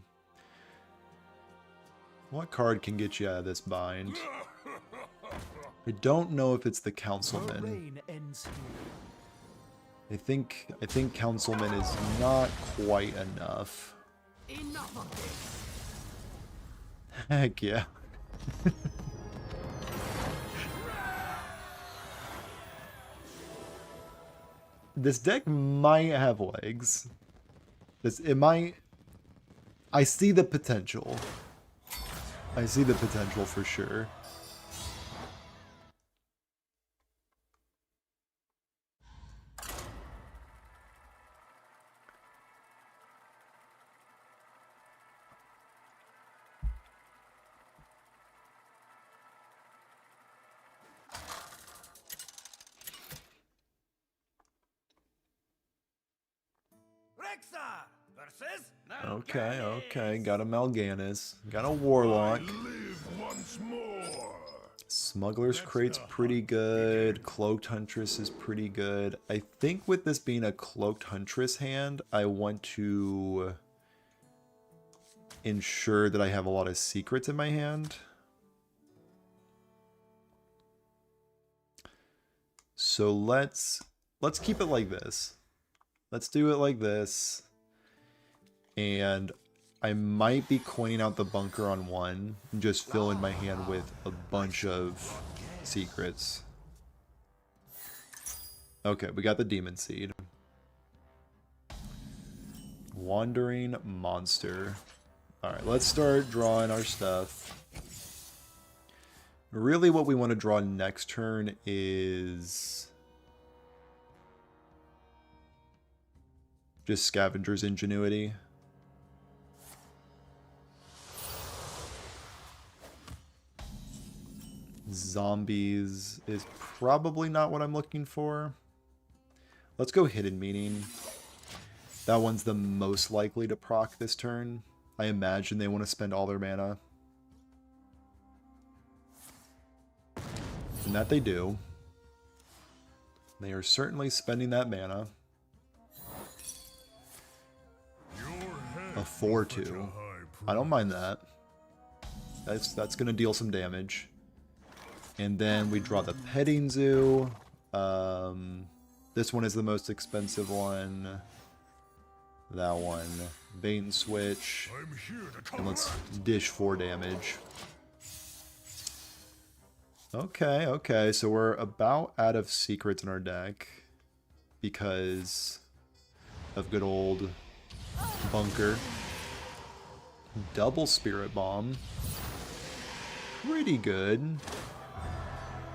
What card can get you out of this bind? I don't know if it's the Councilman. I think Councilman is not quite enough. Enough of this. Heck yeah. This deck might have legs. It might. I see the potential. I see the potential for sure. Okay, okay. Got a Mal'Ganis. Got a Warlock. Smuggler's Crate's pretty good. Cloaked Huntress is pretty good. I think with this being a Cloaked Huntress hand, I want to ensure that I have a lot of secrets in my hand. So let's keep it like this. Let's do it like this. And I might be coining out the bunker on one and just filling my hand with a bunch of secrets. Okay, we got the Demon Seed. Wandering Monster. Alright, let's start drawing our stuff. Really what we want to draw next turn is just Scavenger's Ingenuity. Zombies is probably not what I'm looking for. Let's go Hidden Meaning. That one's the most likely to proc this turn. I imagine they want to spend all their mana. And that they do. They are certainly spending that mana. A 4/2. I don't mind that. That's going to deal some damage. And then we draw the Petting Zoo. This one is the most expensive one. That one. Bait and Switch. And let's dish 4 damage. Okay, okay. So we're about out of secrets in our deck. Because of good old Bunker. Double Spirit Bomb. Pretty good.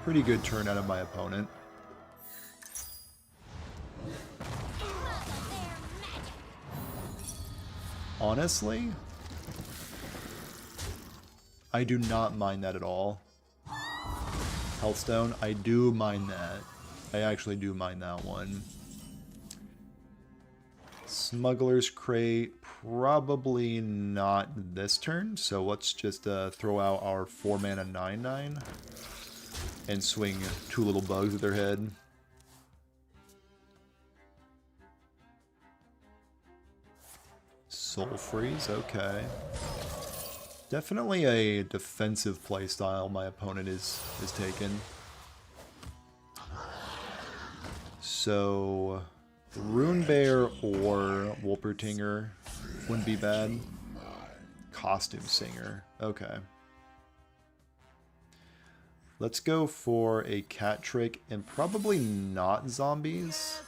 Pretty good turn out of my opponent. Honestly, I do not mind that at all. Healthstone, I do mind that. I actually do mind that one. Smuggler's Crate, probably not this turn, so let's just throw out our 4 mana 9/9. And swing 2 little bugs at their head. Soul Freeze, okay. Definitely a defensive playstyle my opponent is taking. So, Rune Bear or Wolpertinger. Wouldn't be bad. Costume singer. Okay. Let's go for a cat trick and probably not zombies.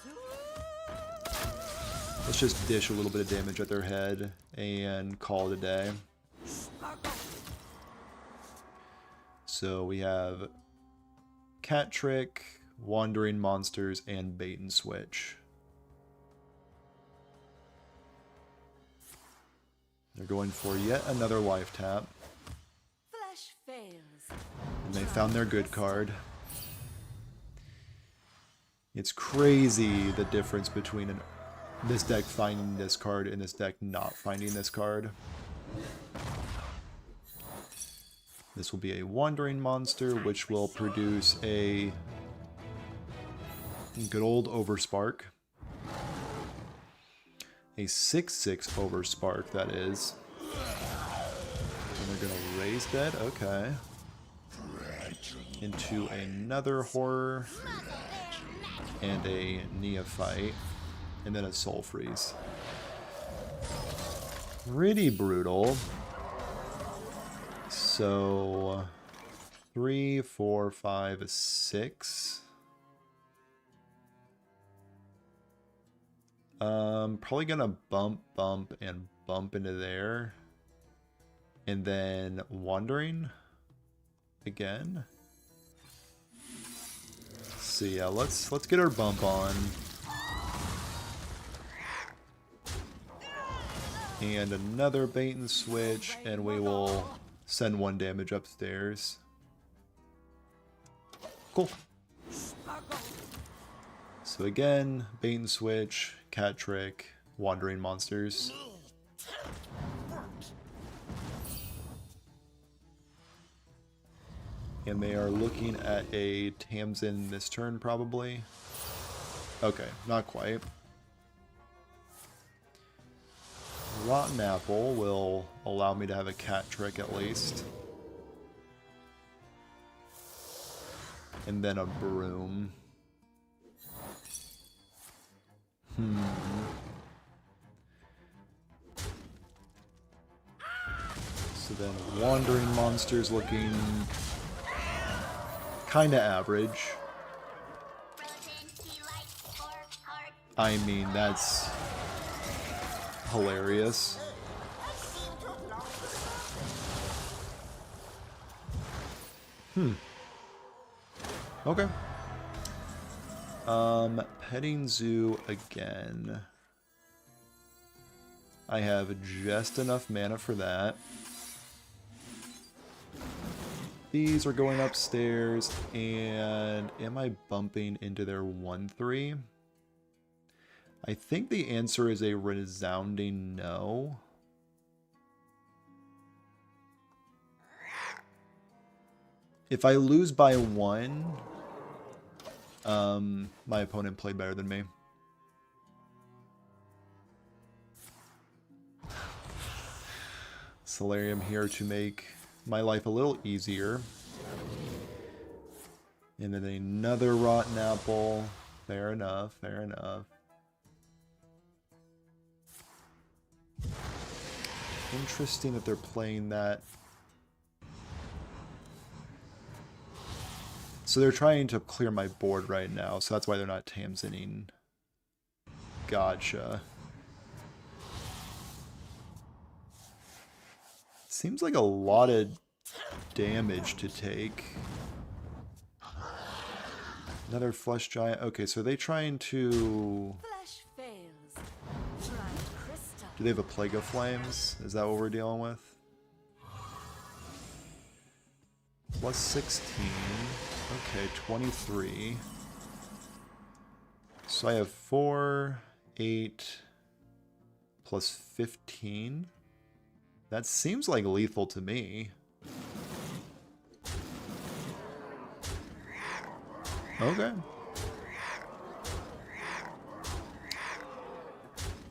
Let's just dish a little bit of damage at their head and call it a day. So we have cat trick, wandering monsters, and bait and switch. They're going for yet another life tap. Flesh fails. And they found their good card. It's crazy the difference between this deck finding this card and this deck not finding this card. This will be a wandering monster, which will produce a good old Overspark. A 6/6 Overspark, that is. And they're going to raise dead, okay. Into another horror. And a neophyte. And then a soul freeze. Pretty brutal. So 3, 4, 5, 6. Probably gonna bump, and bump into there. And then wandering again. So yeah, let's get our bump on. And another bait and switch, and we will send 1 damage upstairs. Cool. So again, bait and switch, cat trick, wandering monsters. And they are looking at a Tamsin this turn, probably. Okay, not quite. Rotten Apple will allow me to have a cat trick at least. And then a broom. So then wandering monsters looking kinda average. I mean, that's hilarious. Okay. Petting zoo again. I have just enough mana for that. These are going upstairs, and am I bumping into their 1/3? I think the answer is a resounding no. If I lose by 1, my opponent played better than me. Solarium here to make my life a little easier. And then another rotten apple. Fair enough, fair enough. Interesting that they're playing that. So they're trying to clear my board right now, so that's why they're not Tamsining. Gotcha. Seems like a lot of damage to take. Another flesh giant. Okay, so are they trying to... Flesh fails. Try crystal. Do they have a Plague of Flames? Is that what we're dealing with? Plus 16. Okay, 23. So I have 4, 8, plus 15. That seems like lethal to me. Okay.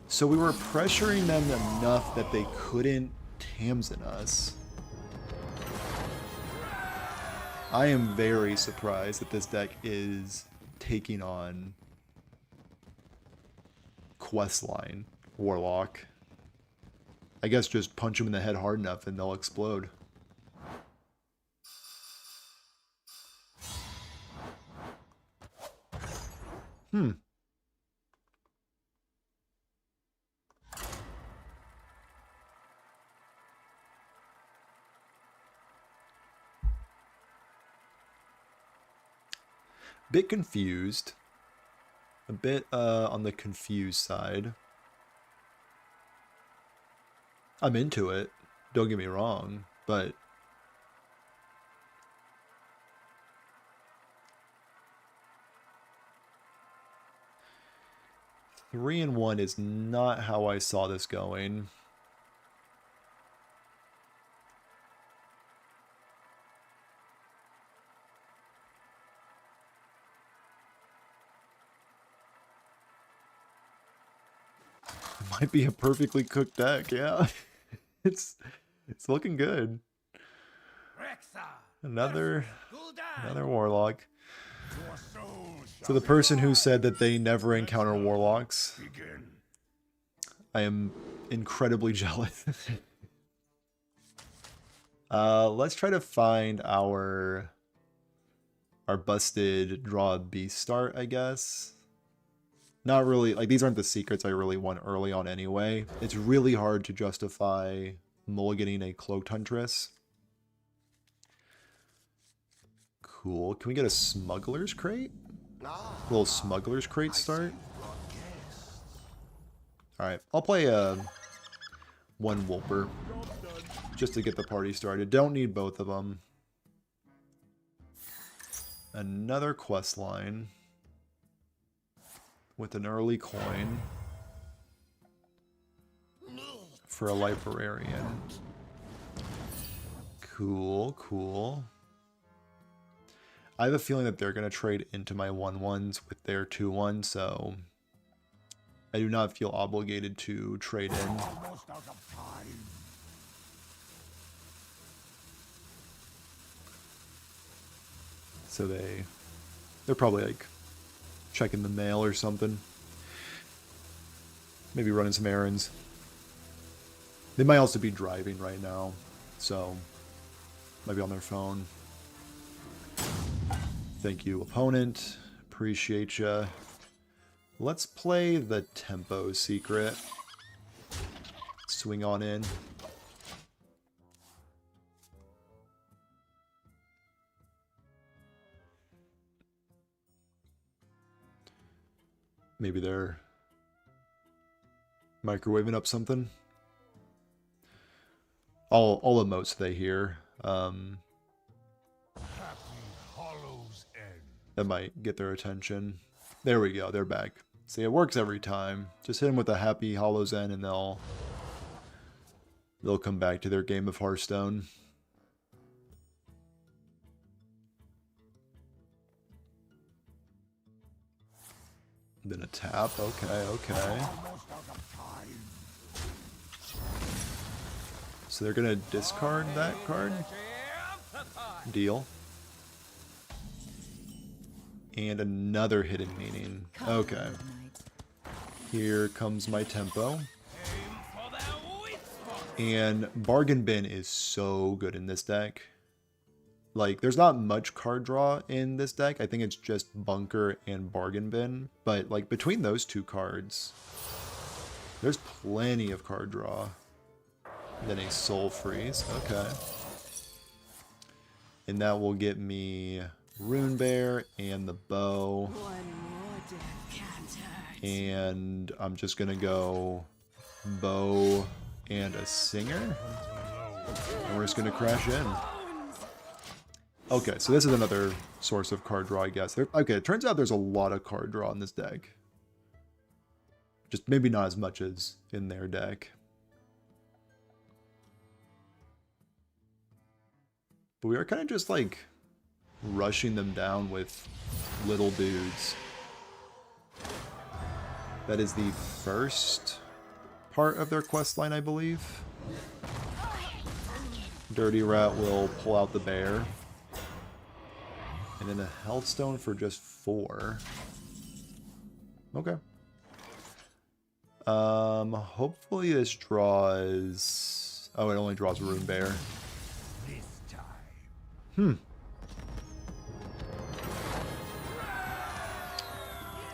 So we were pressuring them enough that they couldn't Tamsin us. I am very surprised that this deck is taking on Questline Warlock. I guess just punch them in the head hard enough and they'll explode. Bit confused. A bit on the confused side. I'm into it, don't get me wrong, but three and one is not how I saw this going. Might be a perfectly cooked deck, yeah. it's looking good. Another warlock. So the person who said that they never encounter warlocks, I am incredibly jealous. Let's try to find our busted draw beast start, I guess. Not really, like, these aren't the secrets I really want early on anyway. It's really hard to justify mulliganing a Cloaked Huntress. Cool. Can we get a Smuggler's Crate? A little Smuggler's Crate start? Alright, I'll play one Wolper, just to get the party started. Don't need both of them. Another quest line. With an early coin for a librarian. Cool, cool. I have a feeling that they're going to trade into my 1/1s with their 2/1, so I do not feel obligated to trade in. So they're probably like checking the mail or something. Maybe running some errands. They might also be driving right now, so might be on their phone. Thank you, opponent. Appreciate ya. Let's play the tempo secret. Swing on in. Maybe they're microwaving up something. All emotes they hear. That might get their attention. There we go, they're back. See, it works every time. Just hit them with a happy Hollow's End and they'll come back to their game of Hearthstone. Then a tap, okay. So they're gonna discard that card? Deal. And another hidden meaning. Okay. Here comes my tempo. And Bargain Bin is so good in this deck. Like, there's not much card draw in this deck. I think it's just Bunker and Bargain Bin. But, like, between those two cards, there's plenty of card draw. And then a Soul Freeze. Okay. And that will get me Rune Bear and the bow. And I'm just going to go bow and a singer. And we're just going to crash in. Okay, so this is another source of card draw, I guess. Okay, it turns out there's a lot of card draw in this deck. Just maybe not as much as in their deck. But we are kind of just like rushing them down with little dudes. That is the first part of their quest line, I believe. Dirty Rat will pull out the bear. And then a Healthstone for just 4. Okay. Hopefully this draws... Oh, it only draws Rune Bear. This time.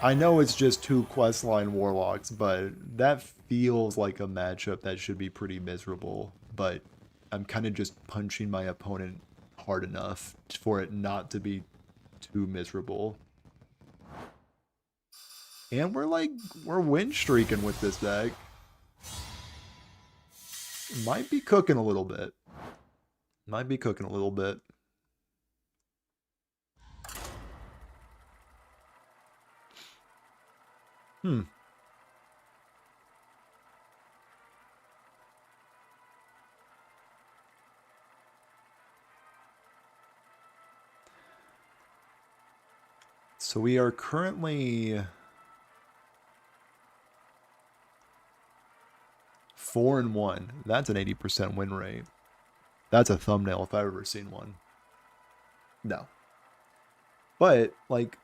I know it's just 2 questline warlocks, but that feels like a matchup that should be pretty miserable. But I'm kind of just punching my opponent hard enough for it not to be too miserable. And we're win streaking with this deck. Might be cooking a little bit. Might be cooking a little bit. So we are currently 4-1. That's an 80% win rate. That's a thumbnail if I've ever seen one. No. But, like,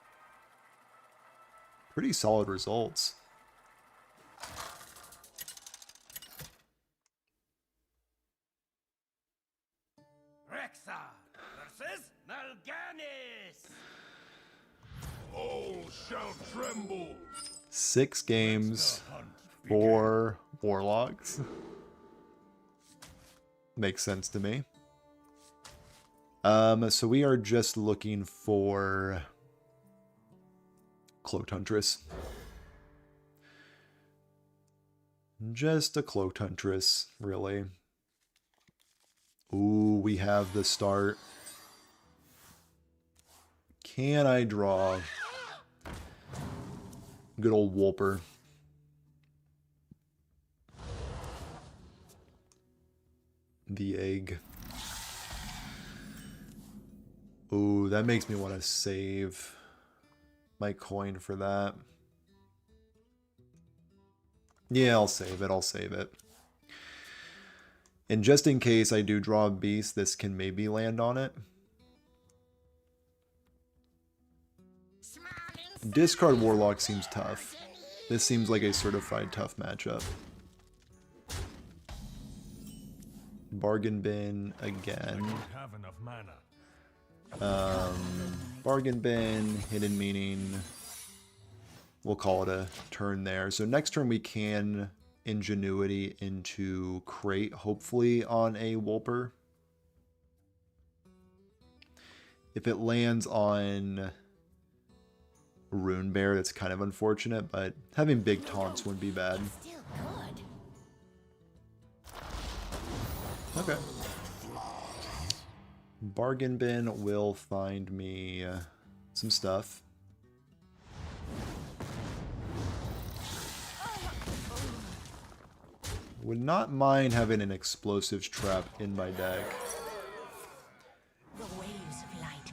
pretty solid results. Rexa versus Nalganis. All shall tremble. 6 games, 4 warlocks. Makes sense to me. So we are just looking for Cloaked Huntress. Just a Cloaked Huntress, really. Ooh, we have the start. Can I draw? Good old Wolper. The egg. Ooh, that makes me want to save my coin for that. Yeah, I'll save it. I'll save it. And just in case I do draw a beast, this can maybe land on it. Discard Warlock seems tough. This seems like a certified tough matchup. Bargain Bin again. Bargain Bin, Hidden Meaning. We'll call it a turn there. So next turn we can Ingenuity into Crate, hopefully on a Wolper. If it lands on Rune Bear, that's kind of unfortunate, but having big taunts wouldn't be bad. Okay. Bargain Bin will find me some stuff. Would not mind having an explosives trap in my deck.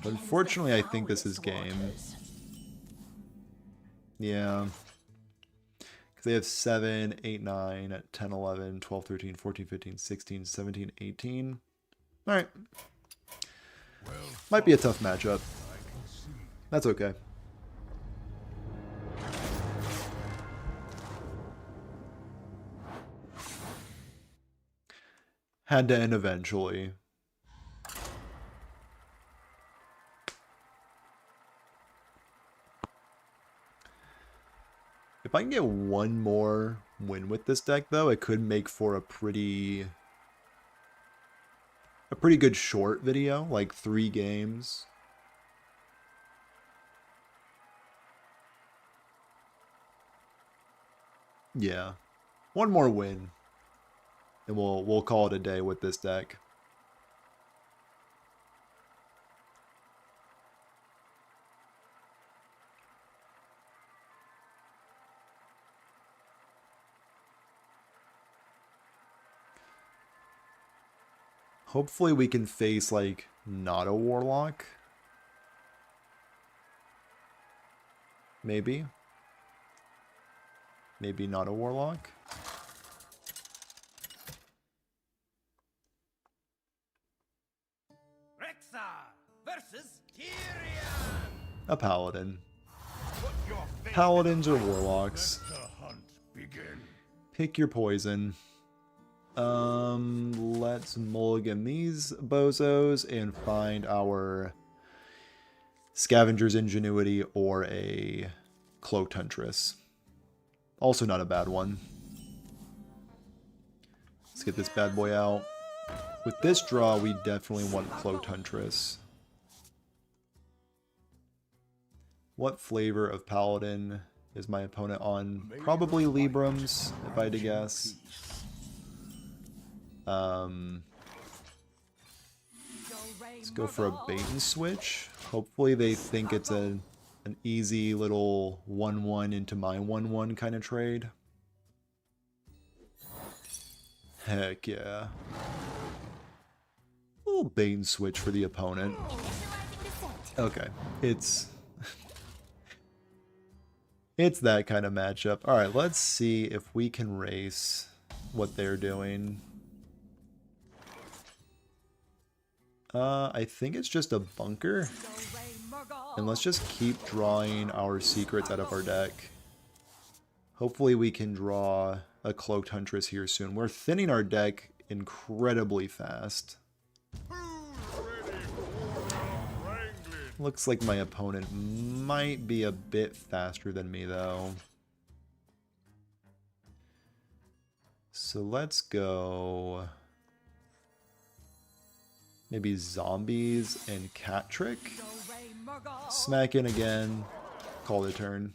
But unfortunately, I think this is game. Yeah. Because they have 7, 8, 9, 10, 11, 12, 13, 14, 15, 16, 17, 18. Alright. Might be a tough matchup. That's okay. Had to end eventually. If I can get one more win with this deck, though, it could make for a pretty good short video, like 3 games. Yeah. One more win. And we'll call it a day with this deck. Hopefully we can face, like, not a Warlock. Maybe. Maybe not a Warlock. Rexa versus Tyrion. A Paladin. Paladins or Warlocks. Let the hunt begin. Pick your poison. Let's mulligan these bozos and find our Scavenger's Ingenuity or a Cloaked Huntress. Also not a bad one. Let's get this bad boy out. With this draw, we definitely want Cloaked Huntress. What flavor of Paladin is my opponent on? Probably Librams, if I had to guess. Let's go for a bait and switch. Hopefully they think it's an easy little 1-1 into my 1-1 kind of trade. Heck yeah. A little bait and switch for the opponent. Okay, it's that kind of matchup. Alright, let's see if we can race what they're doing. I think it's just a bunker. And let's just keep drawing our secrets out of our deck. Hopefully we can draw a Cloaked Huntress here soon. We're thinning our deck incredibly fast. Looks like my opponent might be a bit faster than me, though. So let's go... maybe Zombies and Cat Trick. Smack in again. Call the turn.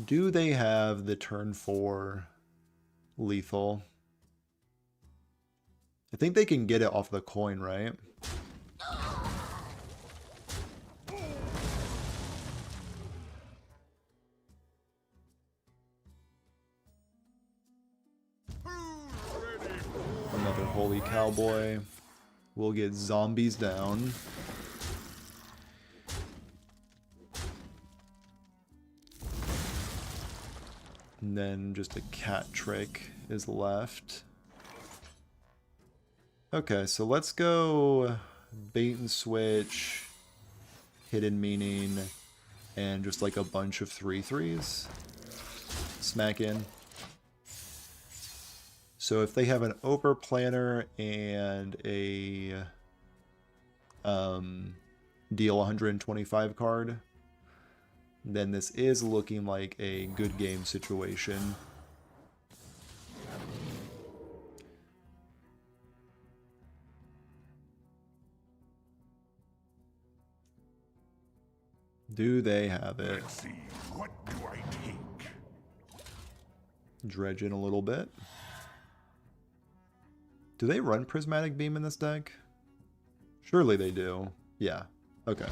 Do they have the turn 4 lethal? I think they can get it off the coin, right? Another Holy Cowboy. We'll get Zombies down. And then just a Cat Trick is left. Okay, so let's go bait and switch, hidden meaning, and just like a bunch of 3/3s. Smack in. So if they have an Oper Planner and a deal 125 card, then this is looking like a good game situation. Do they have it? Let's see, what do I take? Dredge in a little bit. Do they run Prismatic Beam in this deck? Surely they do. Yeah. Okay.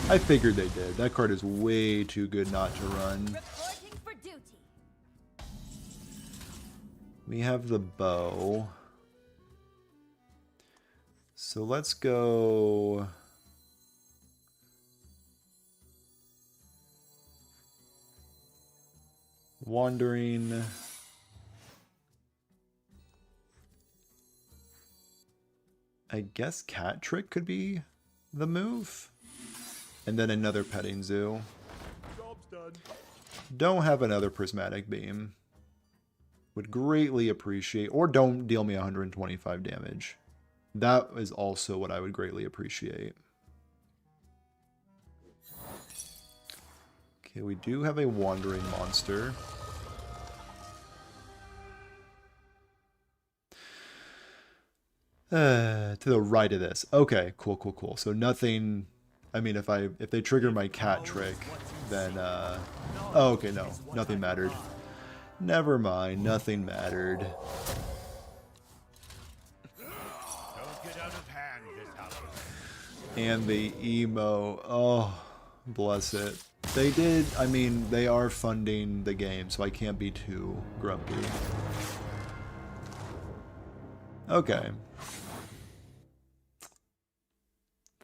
I figured they did. That card is way too good not to run. Reporting for duty. We have the bow. So let's go... Wandering... I guess Cat Trick could be the move. And then another Petting Zoo. Job's done. Don't have another Prismatic Beam. Would greatly appreciate... or don't deal me 125 damage. That is also what I would greatly appreciate. Okay, we do have a Wandering Monster. To the right of this. Okay, cool, cool, cool. So nothing... I mean, if they trigger my Cat Trick, then... oh, okay, no. Nothing mattered. Never mind. Nothing mattered. Don't get out of hand this hour. And the emo. Oh, bless it. They did... I mean, they are funding the game, so I can't be too grumpy. Okay.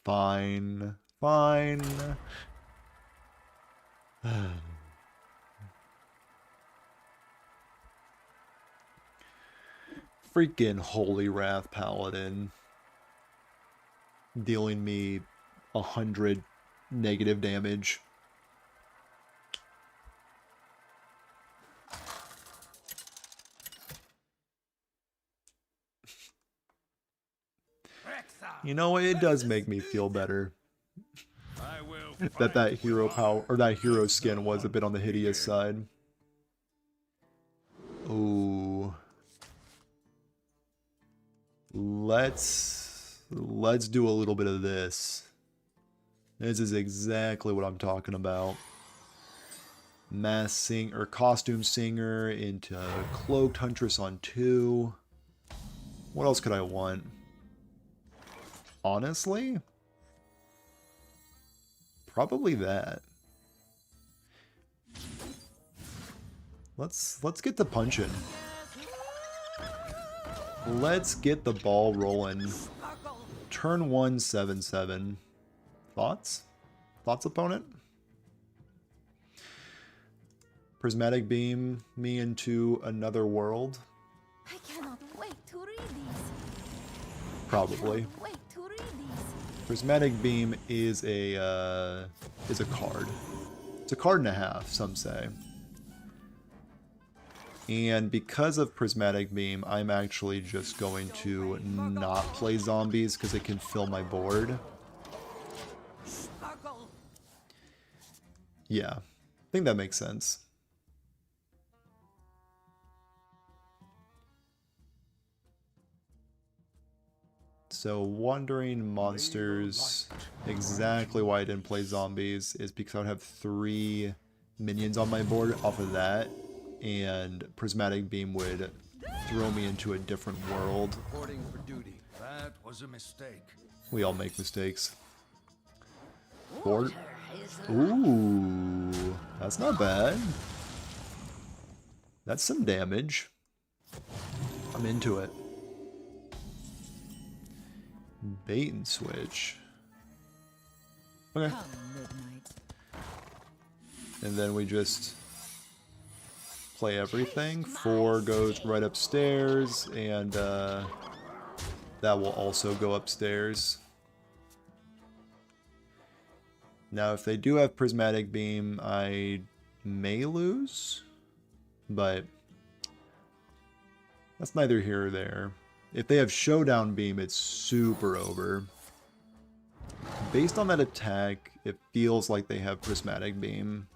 Fine. Fine. Freaking Holy Wrath Paladin. Dealing me 100 negative damage. You know, it does make me feel better I will that hero power or that hero skin was a bit on the hideous side. Ooh. Let's do a little bit of this. This is exactly what I'm talking about. Mass sing or costume singer into cloaked huntress on 2. What else could I want? Honestly, probably that. Let's get the punching. Let's get the ball rolling. Turn 1, 7/7. Thoughts? Thoughts, opponent? Prismatic beam me into another world? I cannot wait to read these. Probably. Wait to read these. Prismatic beam is a card. It's a card and a half, some say. And because of Prismatic Beam, I'm actually just going to not play zombies because it can fill my board. Yeah, I think that makes sense. So Wandering Monsters, exactly why I didn't play zombies is because I would have 3 minions on my board off of that. And Prismatic Beam would throw me into a different world. Reporting for duty. That was a mistake. We all make mistakes. Board. Ooh, that's not bad. That's some damage. I'm into it. Bait and switch. Okay. And then we just play everything. 4 goes right upstairs, and that will also go upstairs. Now, if they do have Prismatic Beam, I may lose, but that's neither here or there. If they have Showdown Beam, it's super over. Based on that attack, it feels like they have Prismatic Beam.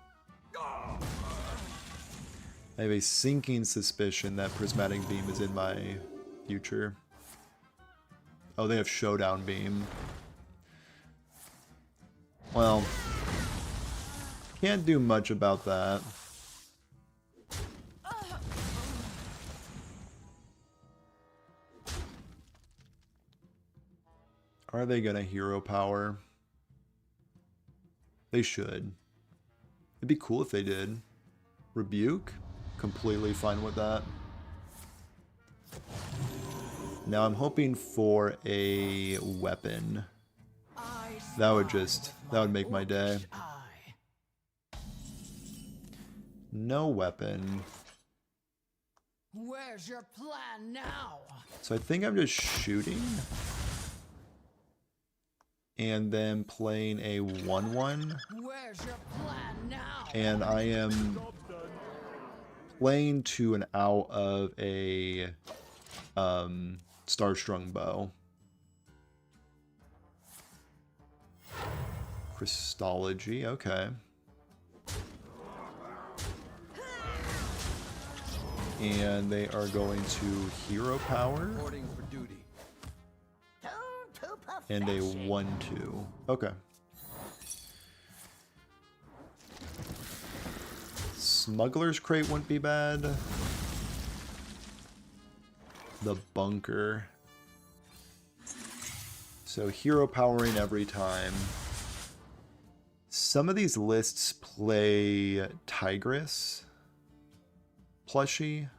I have a sinking suspicion that Prismatic Beam is in my future. Oh, they have Showdown Beam. Well, can't do much about that. Are they gonna hero power? They should. It'd be cool if they did. Rebuke? Completely fine with that. Now I'm hoping for a weapon. That would make my day. No weapon. Where's your plan now? So I think I'm just shooting. And then playing a 1/1. Where's your plan now? And I am playing to an out of a Starstrung Bow. Christology, okay. And they are going to hero power. Reporting for duty. And a 1/2. Okay. Smuggler's Crate wouldn't be bad. The bunker. So hero powering every time. Some of these lists play Tigress plushie.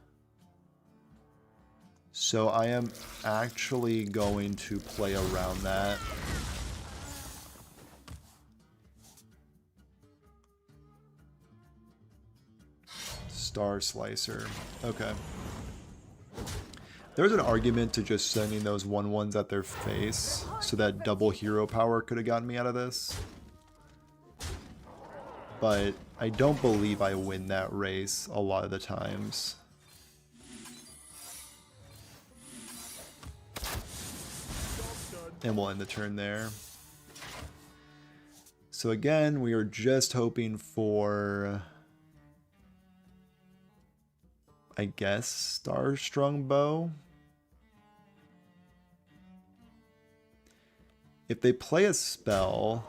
So I am actually going to play around that. Star Slicer. Okay. There's an argument to just sending those 1/1s at their face, so that double hero power could have gotten me out of this. But I don't believe I win that race a lot of the times. And we'll end the turn there. So again, we are just hoping for, I guess, Star-Strung Bow. If they play a spell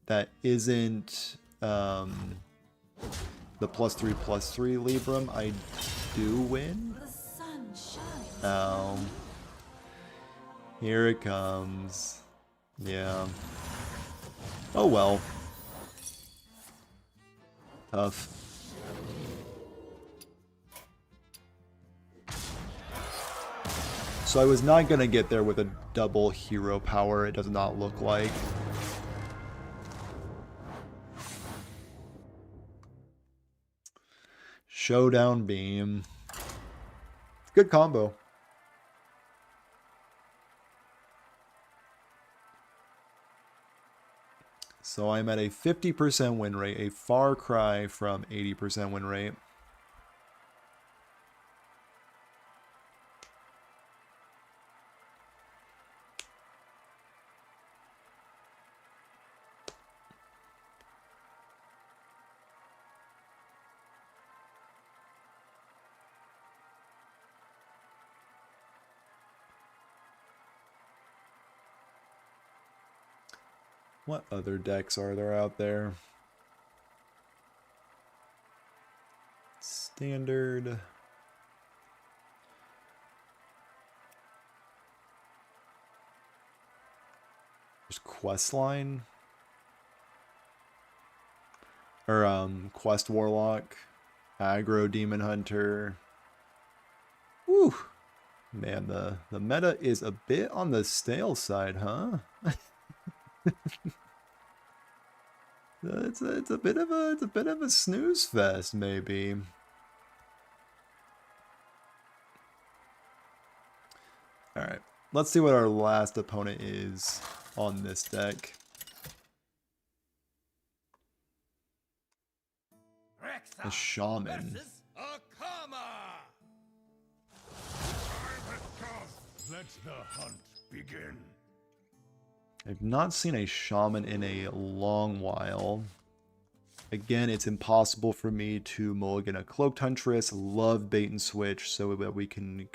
that isn't the +3/+3 Libram, I do win. The sun shines. Oh. Here it comes. Yeah. Oh well. Tough. So I was not going to get there with a double hero power, it does not look like. Showdown Beam. Good combo. So I'm at a 50% win rate, a far cry from 80% win rate. What other decks are there out there? Standard. There's Questline. Or Quest Warlock. Aggro Demon Hunter. Woo! Man, the meta is a bit on the stale side, huh? It's a bit of a snooze fest, maybe. All right, let's see what our last opponent is on this deck. A shaman. Let the hunt begin. I've not seen a shaman in a long while. Again, it's impossible for me to mulligan a Cloaked Huntress. Love bait and switch so that we can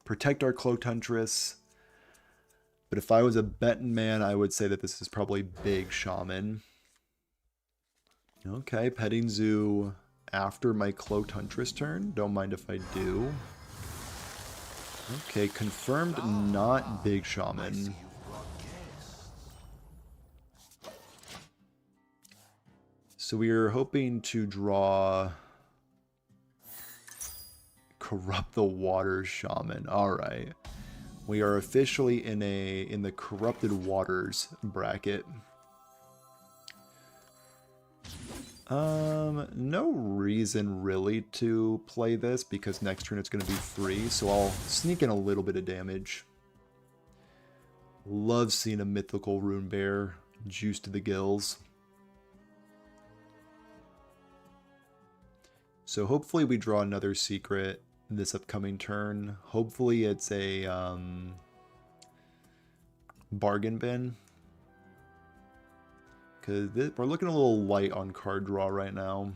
protect our Cloaked Huntress. But if I was a betting man, I would say that this is probably big shaman. Okay, petting zoo after my Cloaked Huntress turn. Don't mind if I do. Okay, confirmed not big shaman. So we are hoping to draw Corrupt the Water Shaman. Alright. We are officially in the Corrupted Waters bracket. No reason really to play this because next turn it's going to be free, so I'll sneak in a little bit of damage. Love seeing a mythical Rune Bear juice to the gills. So hopefully we draw another secret this upcoming turn. Hopefully it's a bargain bin. Because we're looking a little light on card draw right now.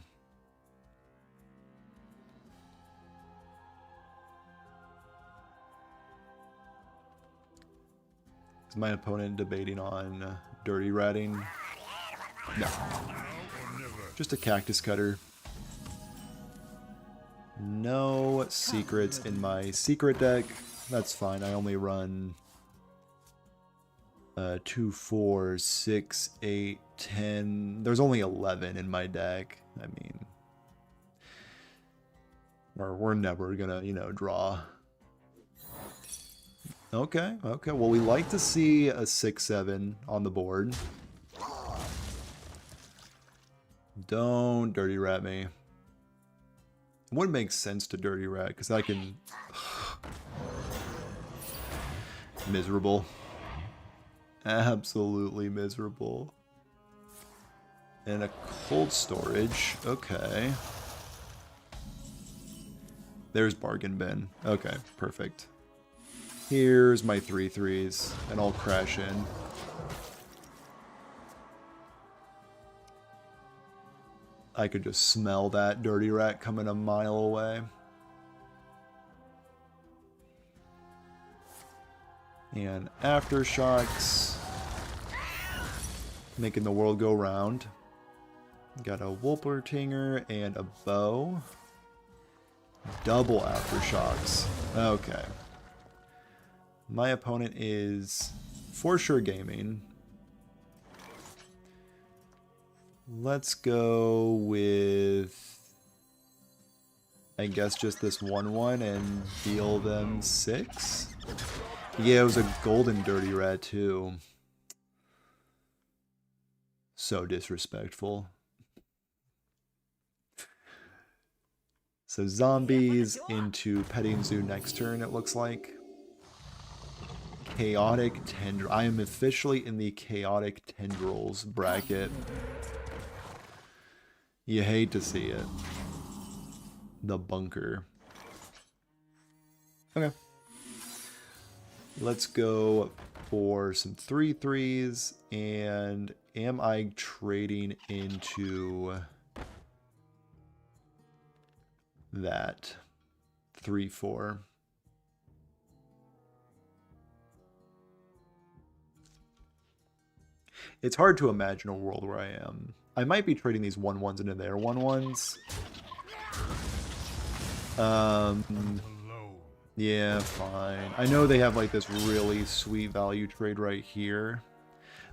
Is my opponent debating on Dirty Ratting? No. Just a Cactus Cutter. No secrets in my secret deck. That's fine. I only run 2, 4, 6, 8, 10. There's only 11 in my deck. I mean, we're never gonna, you know, draw. Okay, okay. Well, we like to see a 6/7 on the board. Don't dirty rat me. It wouldn't make sense to dirty rat because I can. Miserable. Absolutely miserable. And a cold storage. Okay. There's bargain bin. Okay, perfect. Here's my 3/3s, and I'll crash in. I could just smell that dirty rat coming a mile away. And aftershocks, making the world go round. Got a Wolpertinger and a bow. Double aftershocks. Okay. My opponent is for sure gaming. Let's go with, I guess, just this 1/1 and deal them 6. Yeah, it was a golden dirty rat too. So disrespectful. So zombies into petting zoo next turn, it looks like. Chaotic tendril. I am officially in the chaotic tendrils bracket. You hate to see it. The bunker. Okay. Let's go for some 3/3s. And am I trading into that 3/4? It's hard to imagine a world where I am. I might be trading these 1/1s into their 1/1s. Yeah, fine. I know they have like this really sweet value trade right here,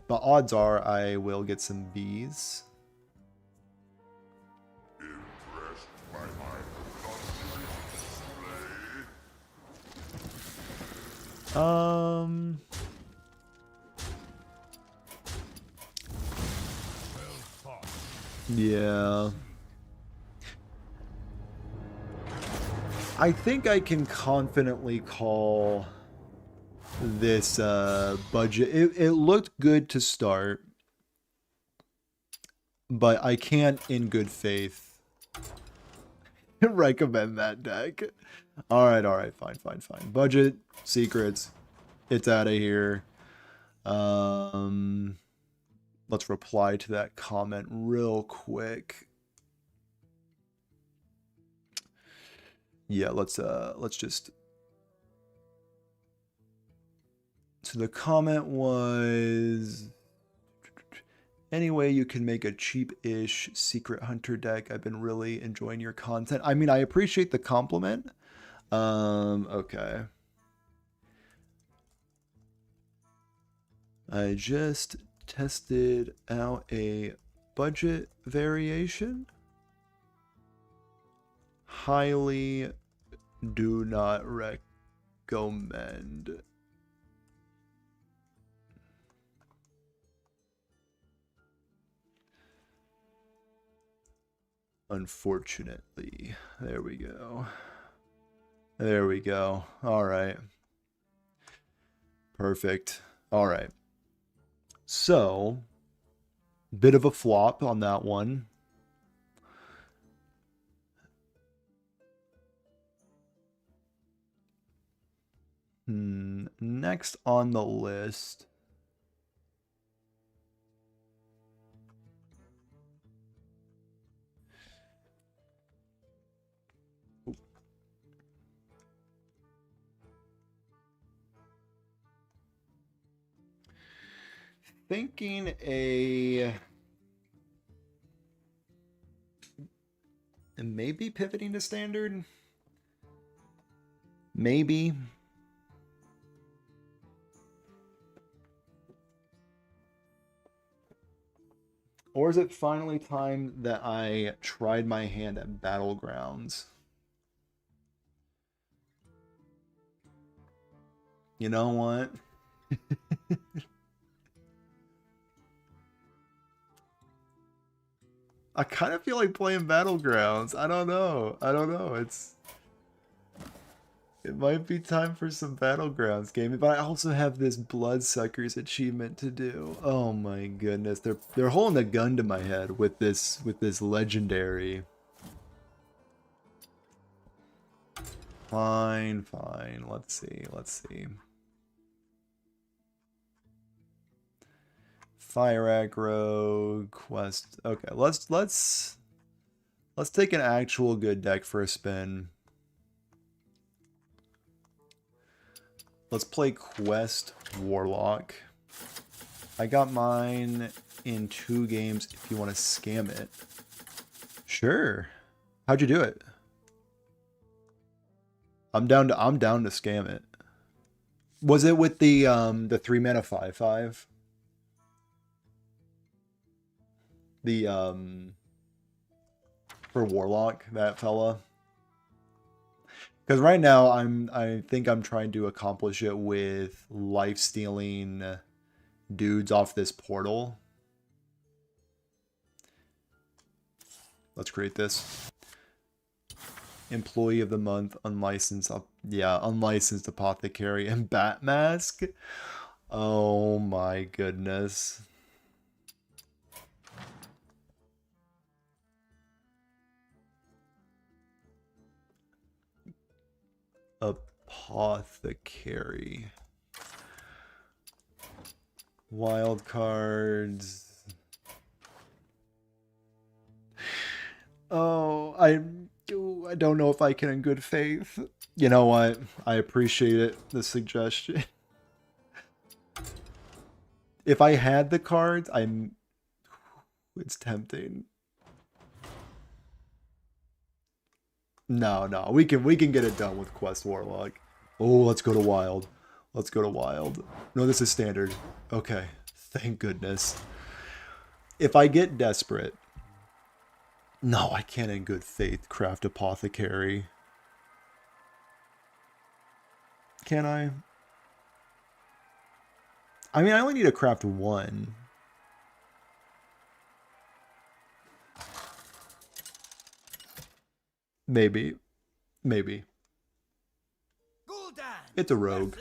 but odds are I will get some Bs. Yeah. I think I can confidently call this budget. It looked good to start, but I can't in good faith recommend that deck. Alright, fine. Budget, secrets, it's out of here. Let's reply to that comment real quick. Yeah, let's just. So the comment was, anyway, you can make a cheap-ish secret hunter deck. I've been really enjoying your content. I mean, I appreciate the compliment. Okay. I just tested out a budget variation. Highly do not recommend. Unfortunately. There we go. There we go. All right. Perfect. All right. So, bit of a flop on that one. Next on the list. Thinking maybe pivoting to standard. Maybe. Or is it finally time that I tried my hand at Battlegrounds? You know what? I kind of feel like playing Battlegrounds. I don't know. It might be time for some Battlegrounds gaming, but I also have this Bloodsuckers achievement to do. Oh my goodness, they're holding a gun to my head with this legendary. Fine. Let's see. Fire aggro quest. Okay, let's take an actual good deck for a spin. Let's play Quest Warlock. I got mine in 2 games if you want to scam it. Sure. How'd you do it? I'm down to scam it. Was it with the 3 mana 5/5? The for Warlock, that fella. Because right now I think I'm trying to accomplish it with life-stealing dudes off this portal. Let's create this. Employee of the month, unlicensed, unlicensed apothecary and bat mask. Oh my goodness. Apothecary. Wild cards. Oh, I don't know if I can in good faith. You know what? I appreciate it, the suggestion. If I had the cards, it's tempting. No, we can get it done with Quest Warlock. Oh, let's go to Wild. Let's go to Wild. No, this is standard. Okay, thank goodness. If I get desperate, no, I can't in good faith craft Apothecary. Can I? I mean, I only need to craft 1. Maybe. It's a rogue.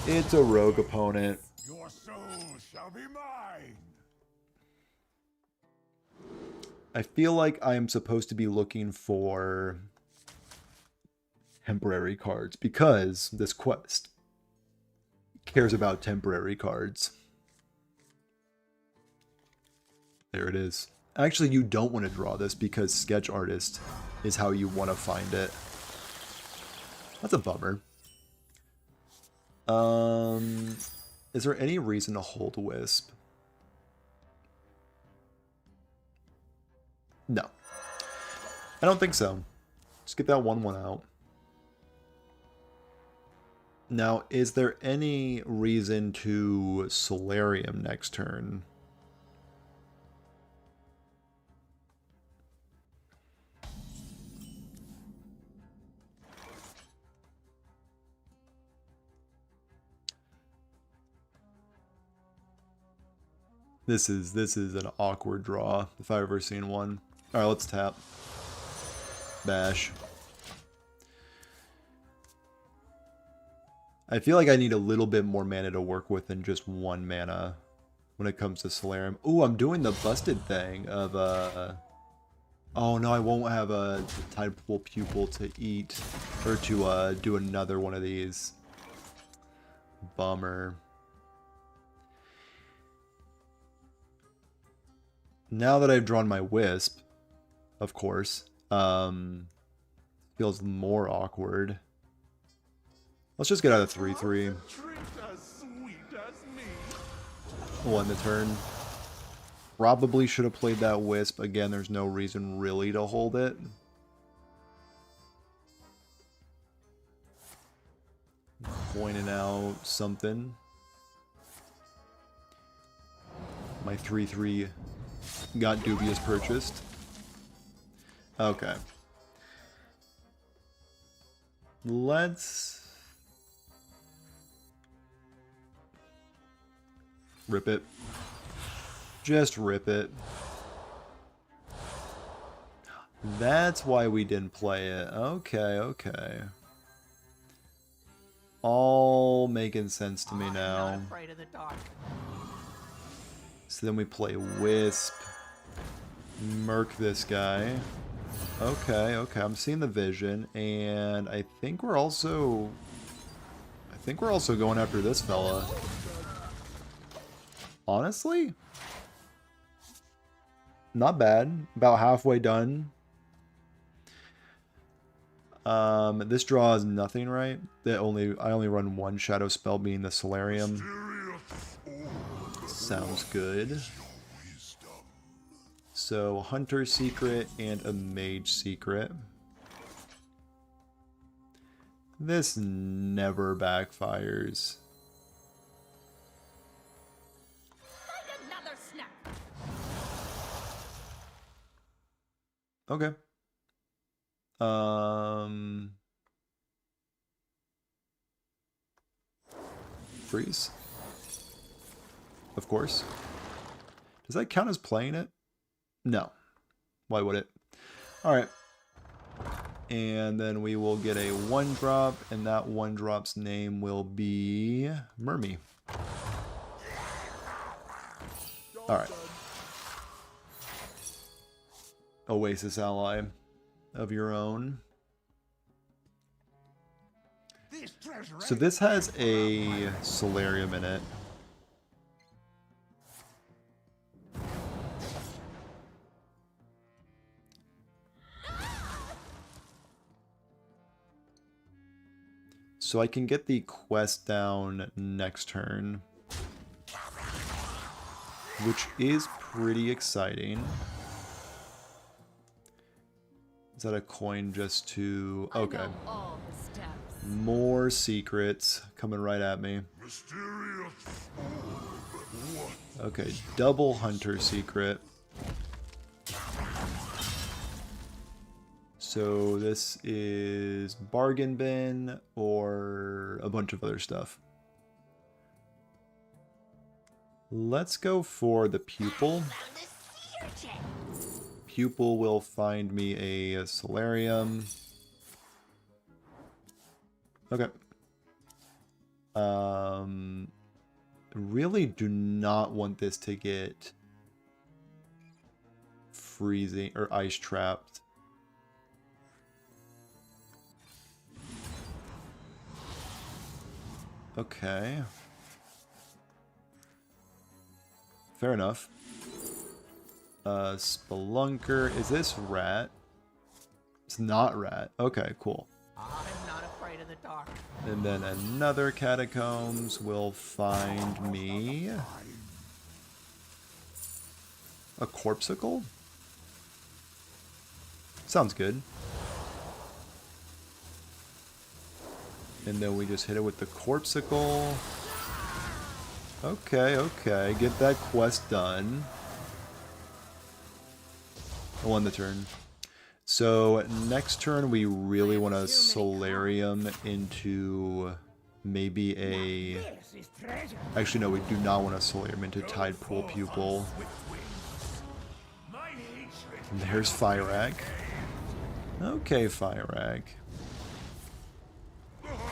It's a rogue opponent. Your soul shall be mine. I feel like I am supposed to be looking for temporary cards because this quest cares about temporary cards. There it is. Actually, you don't want to draw this because Sketch Artist is how you want to find it. That's a bummer. Is there any reason to hold Wisp? No. I don't think so. Just get that 1/1 out. Now, is there any reason to Solarium next turn? This is an awkward draw, if I've ever seen one. Alright, let's tap. Bash. I feel like I need a little bit more mana to work with than just 1 mana when it comes to Solarium. Ooh, I'm doing the busted thing of, oh no, I won't have a Tidal Pupil to eat, or to, do another one of these. Bummer. Now that I've drawn my Wisp, of course, feels more awkward. Let's just get out of 3/3. We'll end the turn. Probably should have played that Wisp. Again, there's no reason really to hold it. Pointing out something. My 3/3 got dubious purchased. Okay. Let's rip it. Just rip it. That's why we didn't play it. Okay. All making sense to me now. So then we play Wisp. Murk this guy. Okay, I'm seeing the vision, and I think we're also going after this fella. honestly, not bad. About halfway done. This draw is nothing, right? I only run one shadow spell, being the Solarium. Sounds good. So, Hunter Secret and a Mage Secret. This never backfires. Another snap. Okay. Freeze. Of course. Does that count as playing it? No. Why would it? Alright. And then we will get a 1-drop, and that 1-drop's name will be Mermy. Alright. Oasis ally of your own. So this has a Solarium in it. So I can get the quest down next turn, which is pretty exciting. Is that a coin just to... okay. More secrets coming right at me. Okay, double Hunter Secret. So this is Bargain Bin or a bunch of other stuff. Let's go for the Pupil. Pupil will find me a Solarium. Okay. Really do not want this to get freezing or ice trapped. Okay. Fair enough. Spelunker. Is this rat? It's not rat. Okay, cool. I'm not afraid of the dark. And then another Catacombs will find me a Corpsicle? Sounds good. And then we just hit it with the Corpsicle. Okay, okay. Get that quest done. I won the turn. So next turn we really want to Solarium into maybe a... Actually no, we do not want to Solarium into Tide Pool Pupil. And there's Firac. Okay, Firac.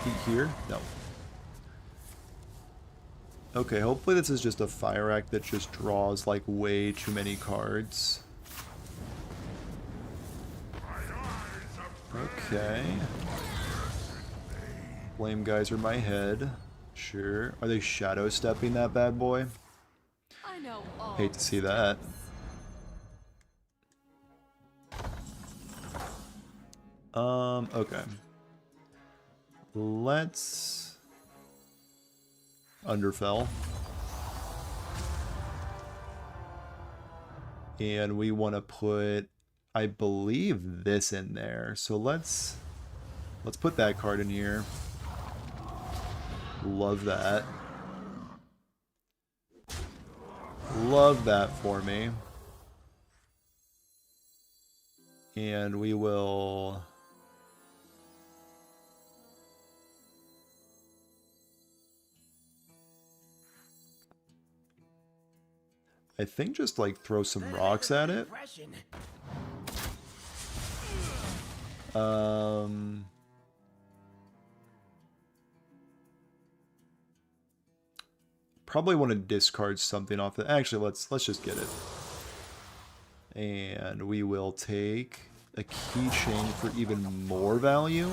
Heat here? No. Okay, hopefully this is just a Firac that just draws like way too many cards. Okay. Flame Geyser my head. Sure. Are they shadow stepping that bad boy? I know all. Hate to see that. Okay. Let's Underfell. And we want to put, I believe, this in there. So let's put that card in here. Love that. Love that for me. And we will... I think just like throw some rocks at it. Probably want to discard something off the... Actually, let's just get it. And we will take a keychain for even more value.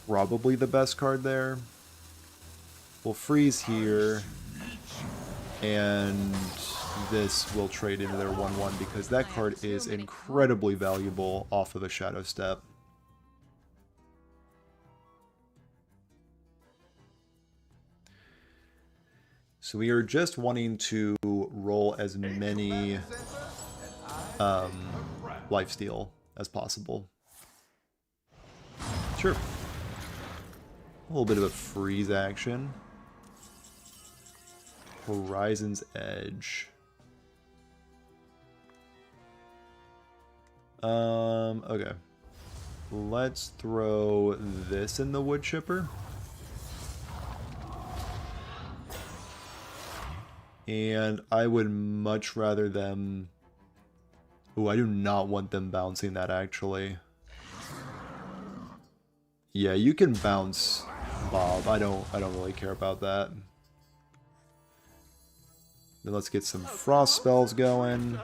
probably the best card there. We'll freeze here, and this will trade into their 1/1 because that card is incredibly valuable off of a Shadow Step. So we are just wanting to roll as many lifesteal as possible. Sure. A little bit of a freeze action. Horizon's Edge. Okay. Let's throw this in the wood chipper. And I would much rather them... Ooh, I do not want them bouncing that, actually. Yeah, you can bounce Bob. I don't really care about that. Then let's get some frost spells going.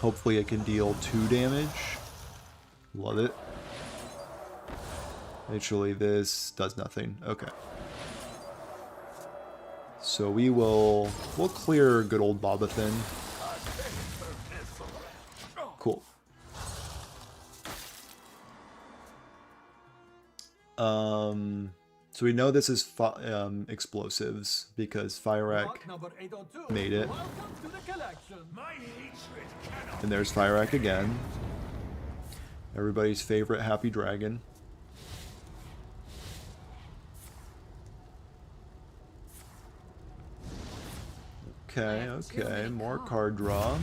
Hopefully it can deal 2 damage. Love it. Actually, this does nothing. Okay. So we'll clear good old Bobathin. Cool. So we know this is explosives because Firac made it. And there's Firac again. Everybody's favorite happy dragon. Okay, okay, more card draw.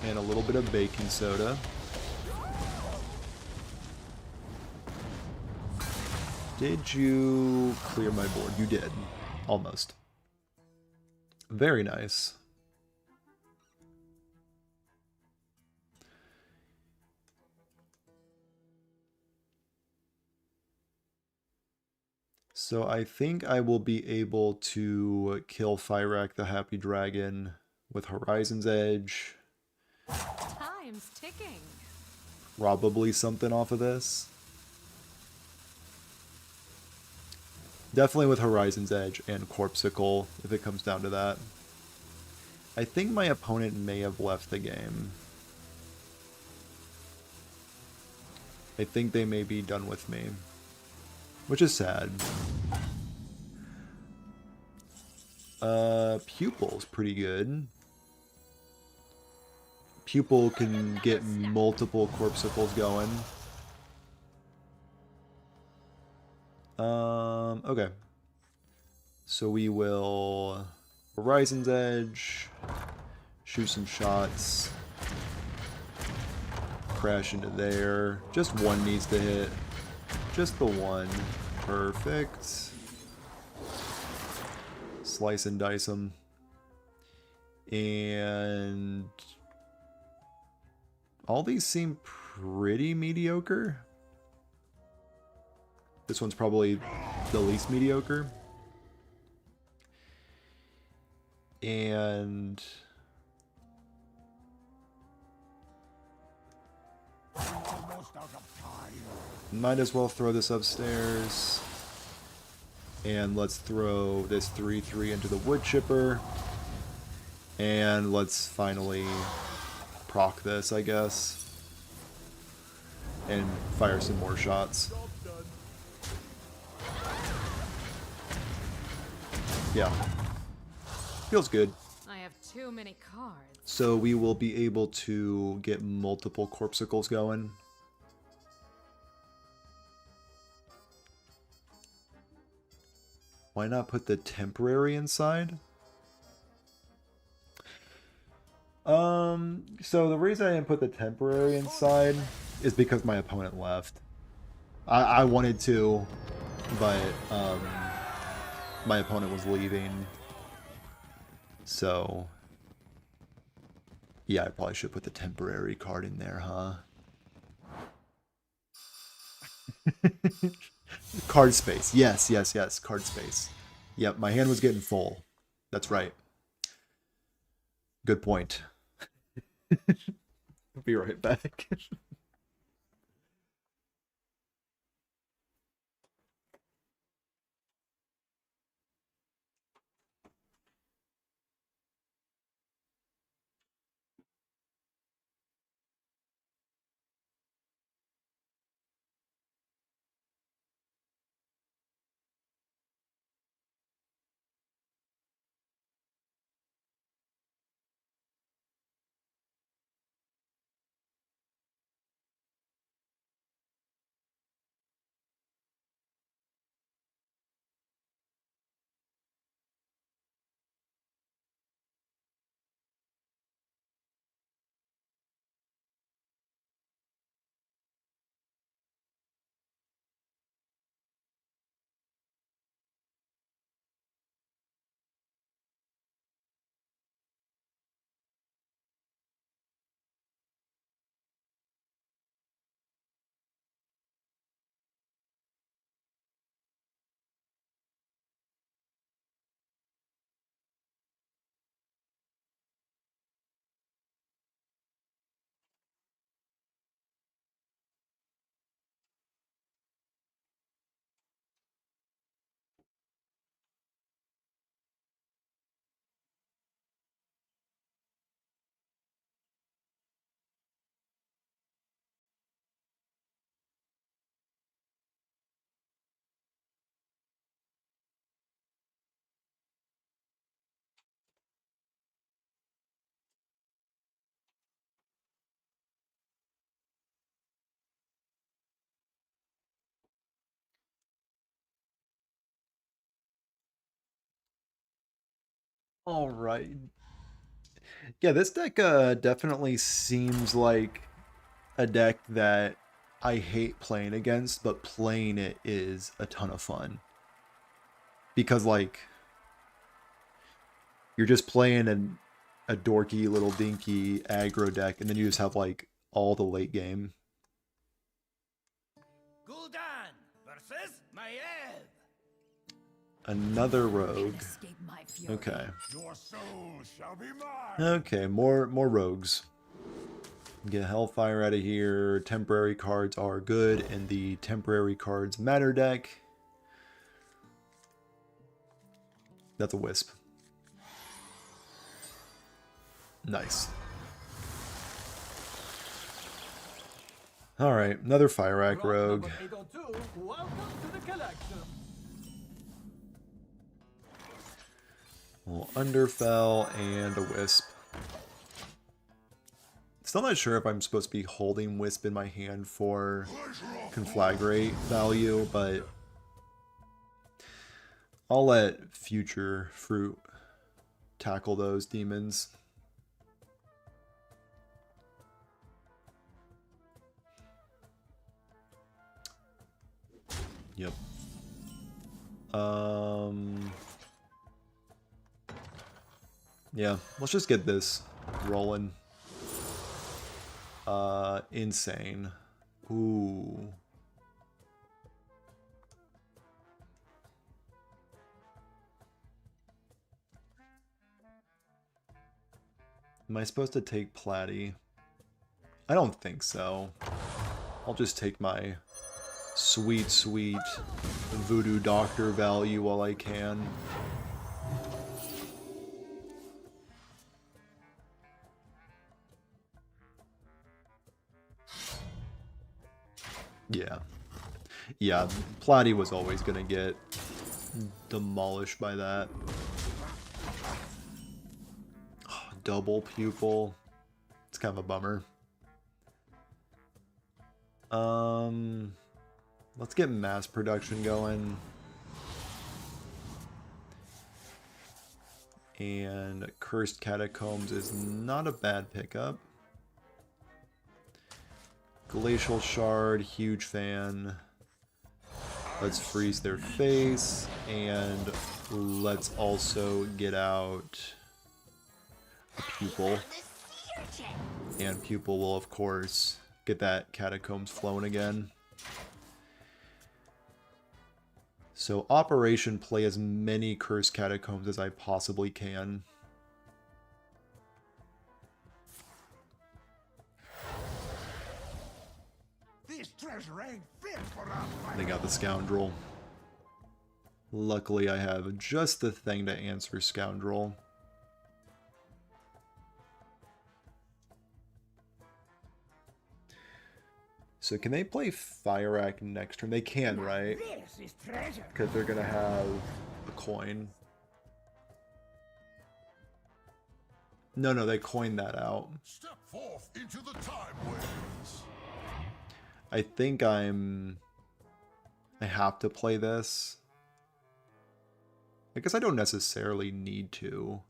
And a little bit of baking soda. Did you clear my board? You did. Almost. Very nice. So I think I will be able to kill Firac the Happy Dragon with Horizon's Edge. Time's ticking. Probably something off of this. Definitely with Horizon's Edge and Corpsicle, if it comes down to that. I think my opponent may have left the game. I think they may be done with me. Which is sad. Pupil's pretty good. Pupil can get multiple Corpsicles going. Okay. So we will Horizon's Edge, shoot some shots, crash into there. Just one needs to hit. Just the one. Perfect. Slice and dice them. And all these seem pretty mediocre. This one's probably the least mediocre. And might as well throw this upstairs. And let's throw this 3/3 into the wood chipper. And let's finally proc this, I guess. And fire some more shots. Yeah. Feels good. I have too many cards. So we will be able to get multiple Corpsicles going. Why not put the temporary inside? So the reason I didn't put the temporary inside is because my opponent left. I wanted to, but my opponent was leaving. So yeah, I probably should put the temporary card in there, huh? Card space. Yes, yes, yes. Card space. Yep, my hand was getting full. That's right. Good point. Be right back. Alright. Yeah, this deck definitely seems like a deck that I hate playing against, but playing it is a ton of fun. Because, like, you're just playing a dorky little dinky aggro deck, and then you just have, like, all the late game. Gul'dan versus Maiev. Another rogue. Okay. Your soul shall be mine. Okay, more rogues. Get Hellfire out of here. Temporary cards are good in the temporary cards matter deck. That's a Wisp. Nice. Alright, another Fire-Act rogue. A little Underfell and a Wisp. Still not sure if I'm supposed to be holding Wisp in my hand for Conflagrate value, but I'll let future fruit tackle those demons. Yep. Yeah, let's just get this rolling. Insane. Ooh. Am I supposed to take Platy? I don't think so. I'll just take my sweet, sweet Voodoo Doctor value while I can. Yeah. Yeah, Platy was always gonna get demolished by that. Double Pupil. It's kind of a bummer. Let's get mass production going. And Cursed Catacombs is not a bad pickup. Glacial Shard, huge fan. Let's freeze their face, and let's also get out a Pupil. And Pupil will, of course, get that Catacombs flowing again. So Operation play as many Cursed Catacombs as I possibly can. This treasure ain't fit for us. They got the Scoundrel. Luckily I have just the thing to answer Scoundrel. So can they play Fire-Act next turn? They can, right? Because they're going to have a coin. No, they coined that out. Step forth into the time waves. I think I have to play this. I guess I don't necessarily need to.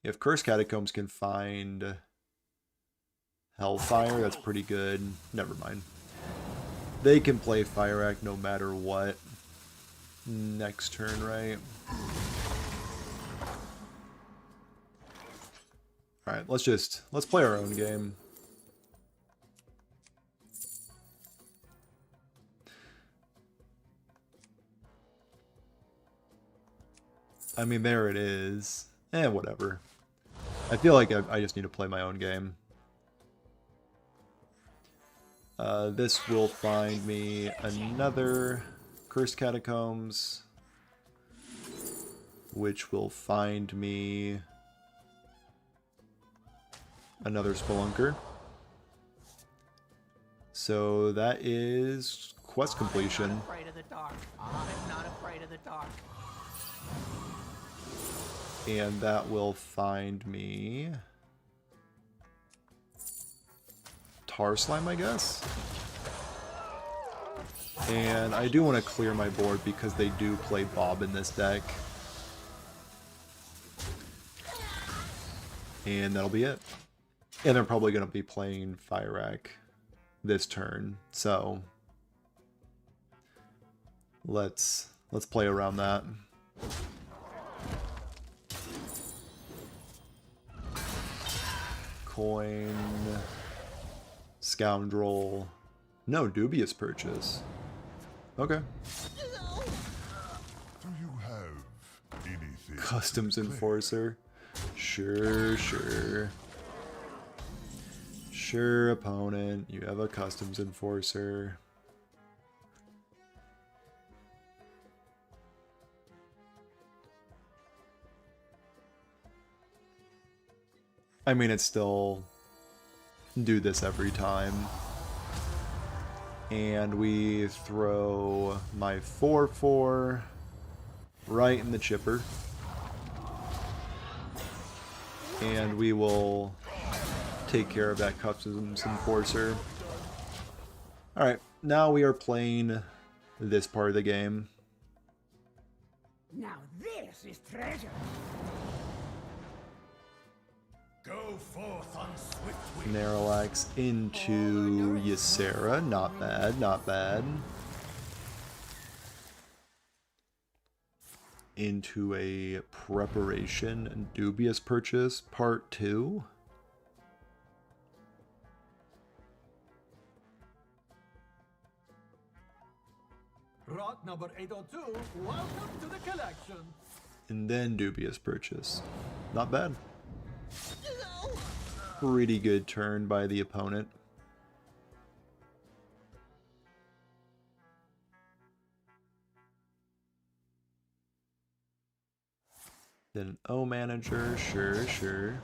If Cursed Catacombs can find Hellfire, that's pretty good. Never mind. They can play Fire-Act no matter what. Next turn, right? Alright, let's play our own game. I mean, there it is. Whatever. I feel like I just need to play my own game. This will find me another Cursed Catacombs, which will find me another Spelunker. So that is quest completion. I'm not afraid of the dark. I'm not afraid of the dark. And that will find me Tar Slime, I guess. And I do want to clear my board because they do play Bob in this deck. And that'll be it. And they're probably going to be playing Firac this turn, so let's play around that. Coin, scoundrel, no dubious purchase. Okay. Do you have anything? Customs enforcer. Sure, sure. Sure, opponent. You have a customs enforcer. I mean, it's still do this every time. And we throw my 4/4 right in the chipper. And we will take care of that customs enforcer. Alright, now we are playing this part of the game. Now this is treasure. Go forth on swift wings. Naralax into Ysera. Not bad, not bad. Into a preparation. Dubious purchase, part 2. Rot number 802, welcome to the collection. And then dubious purchase. Not bad. Pretty good turn by the opponent. Then an O manager, sure, sure.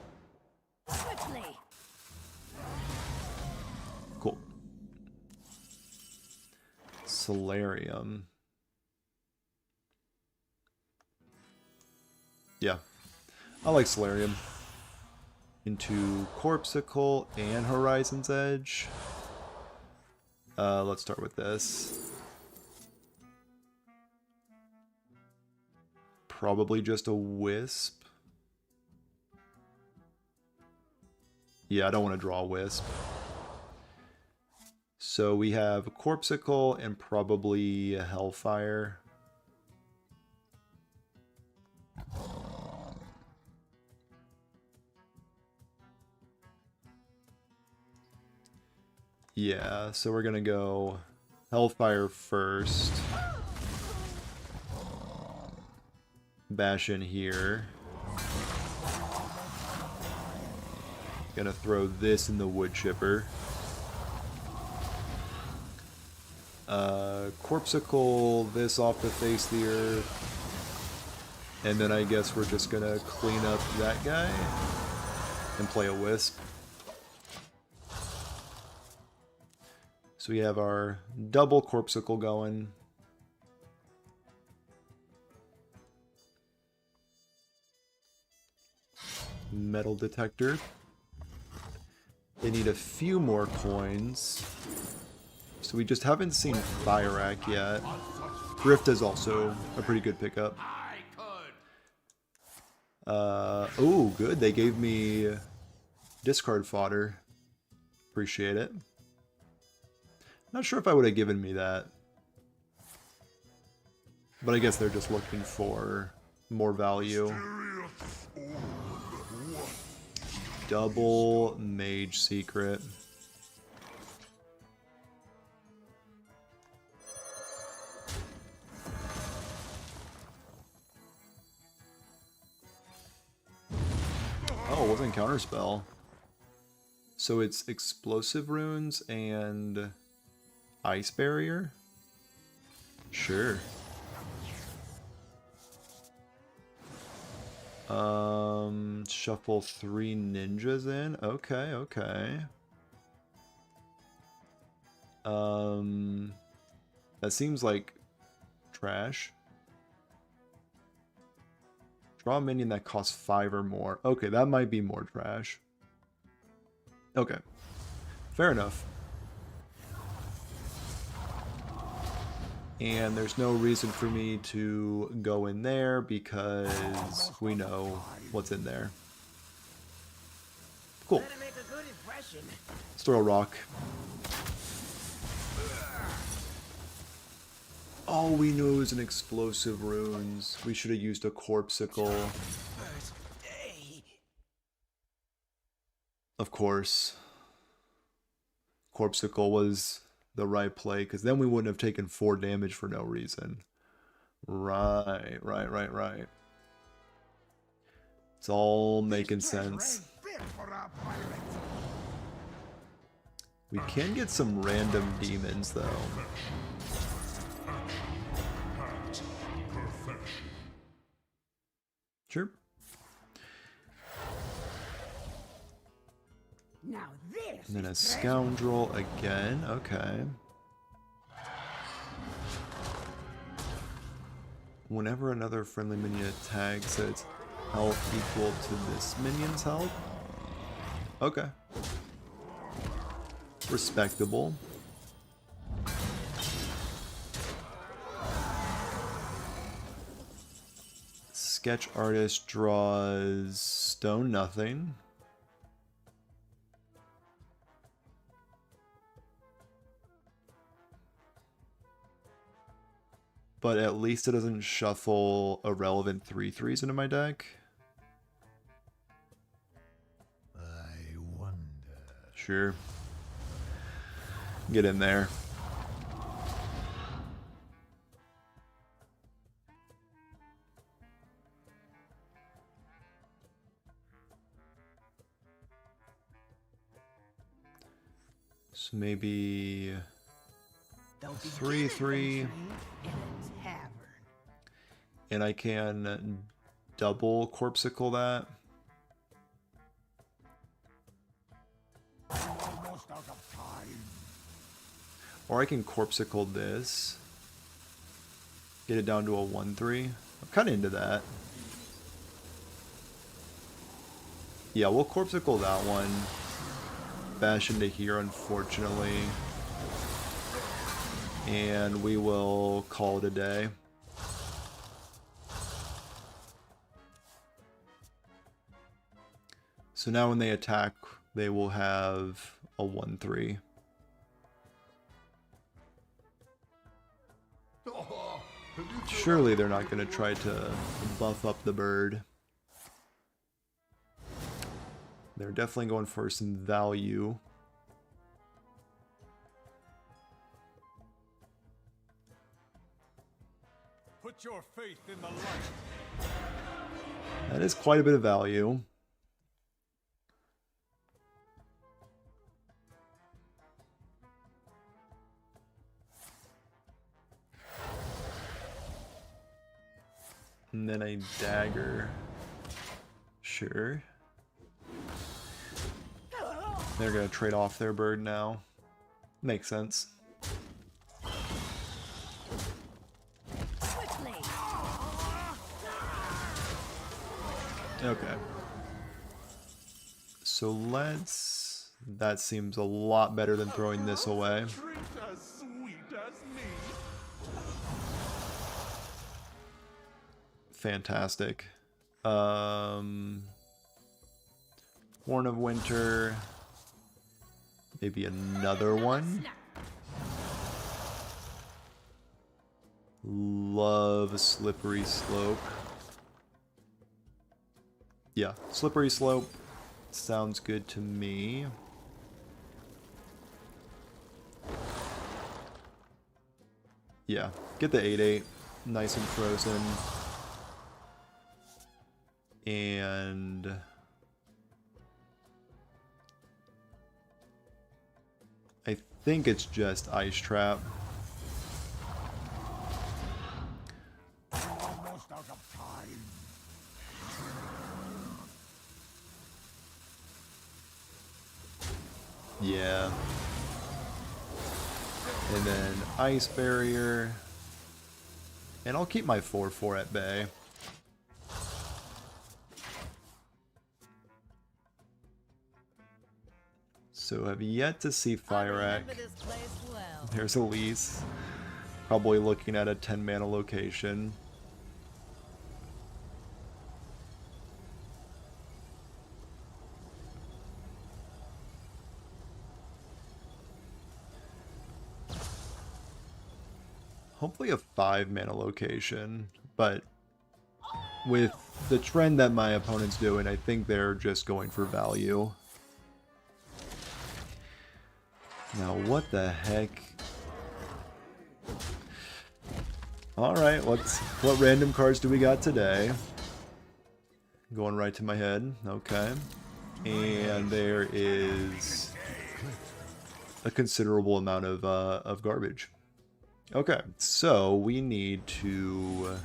Quickly. Cool. Solarium. Yeah. I like Solarium. Into Corpsicle and Horizon's Edge. Let's start with this. Probably just a Wisp. Yeah, I don't want to draw a Wisp. So we have Corpsicle and probably a Hellfire. Yeah, so we're gonna go Hellfire first. Bash in here. Gonna throw this in the wood chipper. Corpsicle this off the face of the earth. And then I guess we're just gonna clean up that guy and play a Wisp. So we have our double Corpsicle going. Metal detector. They need a few more coins. So we just haven't seen Firac yet. Rift is also a pretty good pickup. Oh, good. They gave me discard fodder. Appreciate it. Not sure if I would have given me that. But I guess they're just looking for more value. Double Mage Secret. Oh, it wasn't Counterspell. So it's Explosive Runes and Ice Barrier? Sure. Shuffle 3 ninjas in. Okay, okay. That seems like trash. Draw a minion that costs 5 or more. Okay, that might be more trash. Okay. Fair enough. And there's no reason for me to go in there because we know what's in there. Cool. Better make a good impression. Let's throw a rock. Oh, we knew it was an explosive runes. We should have used a corpsicle. First day. Of course. Corpsicle was the right play, because then we wouldn't have taken 4 damage for no reason. Right. It's all making sense. We can get some random demons, though. Sure. Now this. And then a scoundrel again. Okay. Whenever another friendly minion attacks, its health equal to this minion's health. Okay. Respectable. Sketch artist draws stone nothing. But at least it doesn't shuffle irrelevant 3/3s into my deck. I wonder. Sure. Get in there. So maybe 3/3. And I can double corpsicle that. Almost out of time. Or I can corpsicle this. Get it down to a 1/3. I'm kind of into that. Yeah, we'll corpsicle that one. Bash into here, unfortunately. And we will call it a day. So now when they attack, they will have a 1/3. Surely they're not going to try to buff up the bird. They're definitely going for some value. Put your faith in the light. That is quite a bit of value. And then a dagger. Sure. They're gonna trade off their bird now. Makes sense. Quickly. Okay. So let's... That seems a lot better than throwing this away. Treat as sweet as me. Fantastic. Horn of Winter. Maybe another one. Love Slippery Slope. Yeah, Slippery Slope sounds good to me. Yeah, get the 8/8. Nice and frozen. And I think it's just Ice Trap. Almost out of time. Yeah. And then Ice Barrier. And I'll keep my 4/4 at bay. So have yet to see Fire Act. Remember this place well. There's Elise. Probably looking at a 10 mana location. Hopefully a 5-mana location, but with the trend that my opponent's doing, I think they're just going for value. Now, what the heck? Alright, what random cards do we got today? Going right to my head, okay. And there is a considerable amount of garbage. Okay, so we need to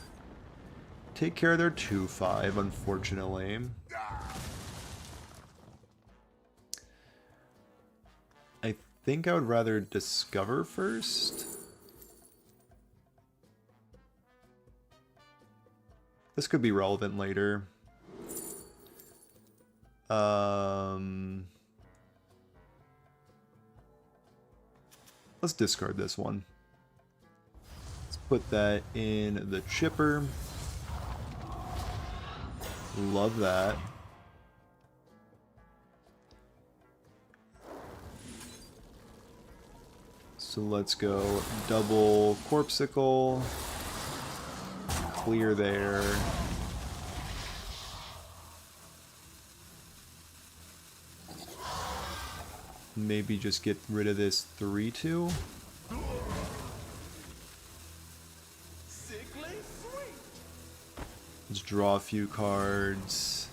take care of their 2/5, unfortunately. I think I would rather discover first. This could be relevant later. Let's discard this one. Let's put that in the chipper. Love that. So let's go double Corpsicle. Clear there. Maybe just get rid of this 3/2. Let's draw a few cards.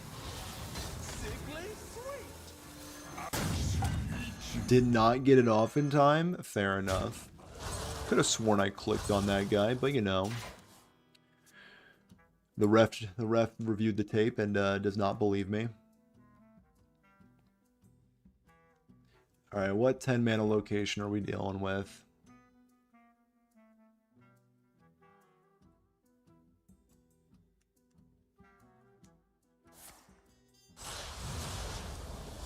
Did not get it off in time? Fair enough. Could have sworn I clicked on that guy, but you know. The ref reviewed the tape and does not believe me. Alright, what 10-mana location are we dealing with?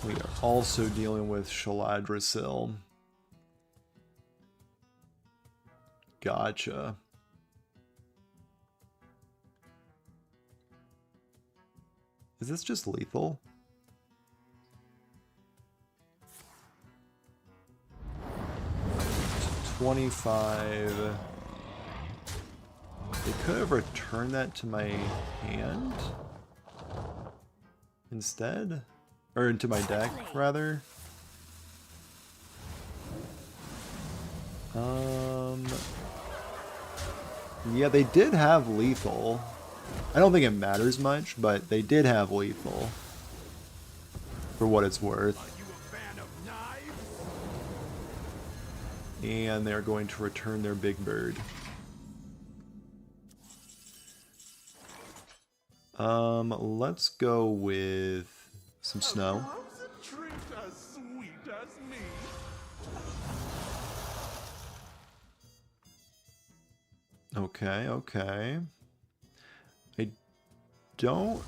We are also dealing with Shaladrasil. Gotcha. Is this just lethal? $25. They could have returned that to my hand instead, or into my deck rather. Yeah, they did have lethal. I don't think it matters much, but they did have lethal. For what it's worth. And they're going to return their big bird. Let's go with some snow. Okay, okay. I don't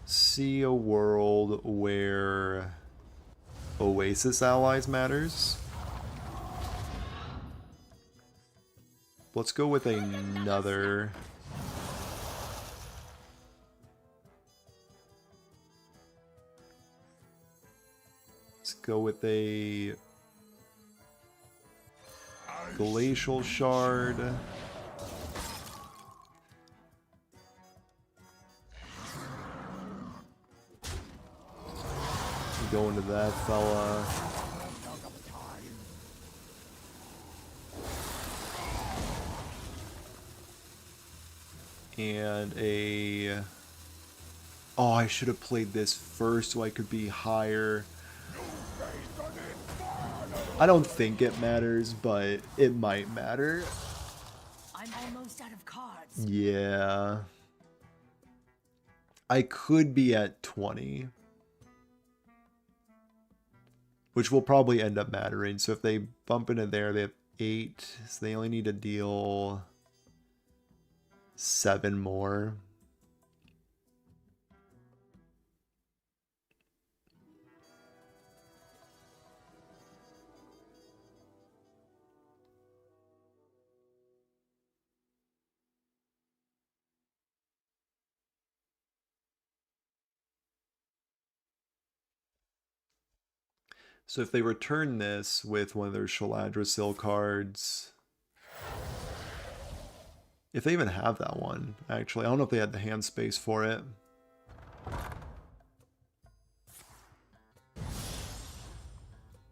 see a world where Oasis allies matters. Let's go with another. Let's go with a Glacial Shard. Go into that fella. And a... Oh, I should have played this first so I could be higher. I don't think it matters, but it might matter. I'm almost out of cards. Yeah. I could be at 20. Which will probably end up mattering. So if they bump into there, they have 8. So they only need to deal 7 more. So if they return this with one of their Shaladrasil cards, If they even have that one, actually. I don't know if they had the hand space for it.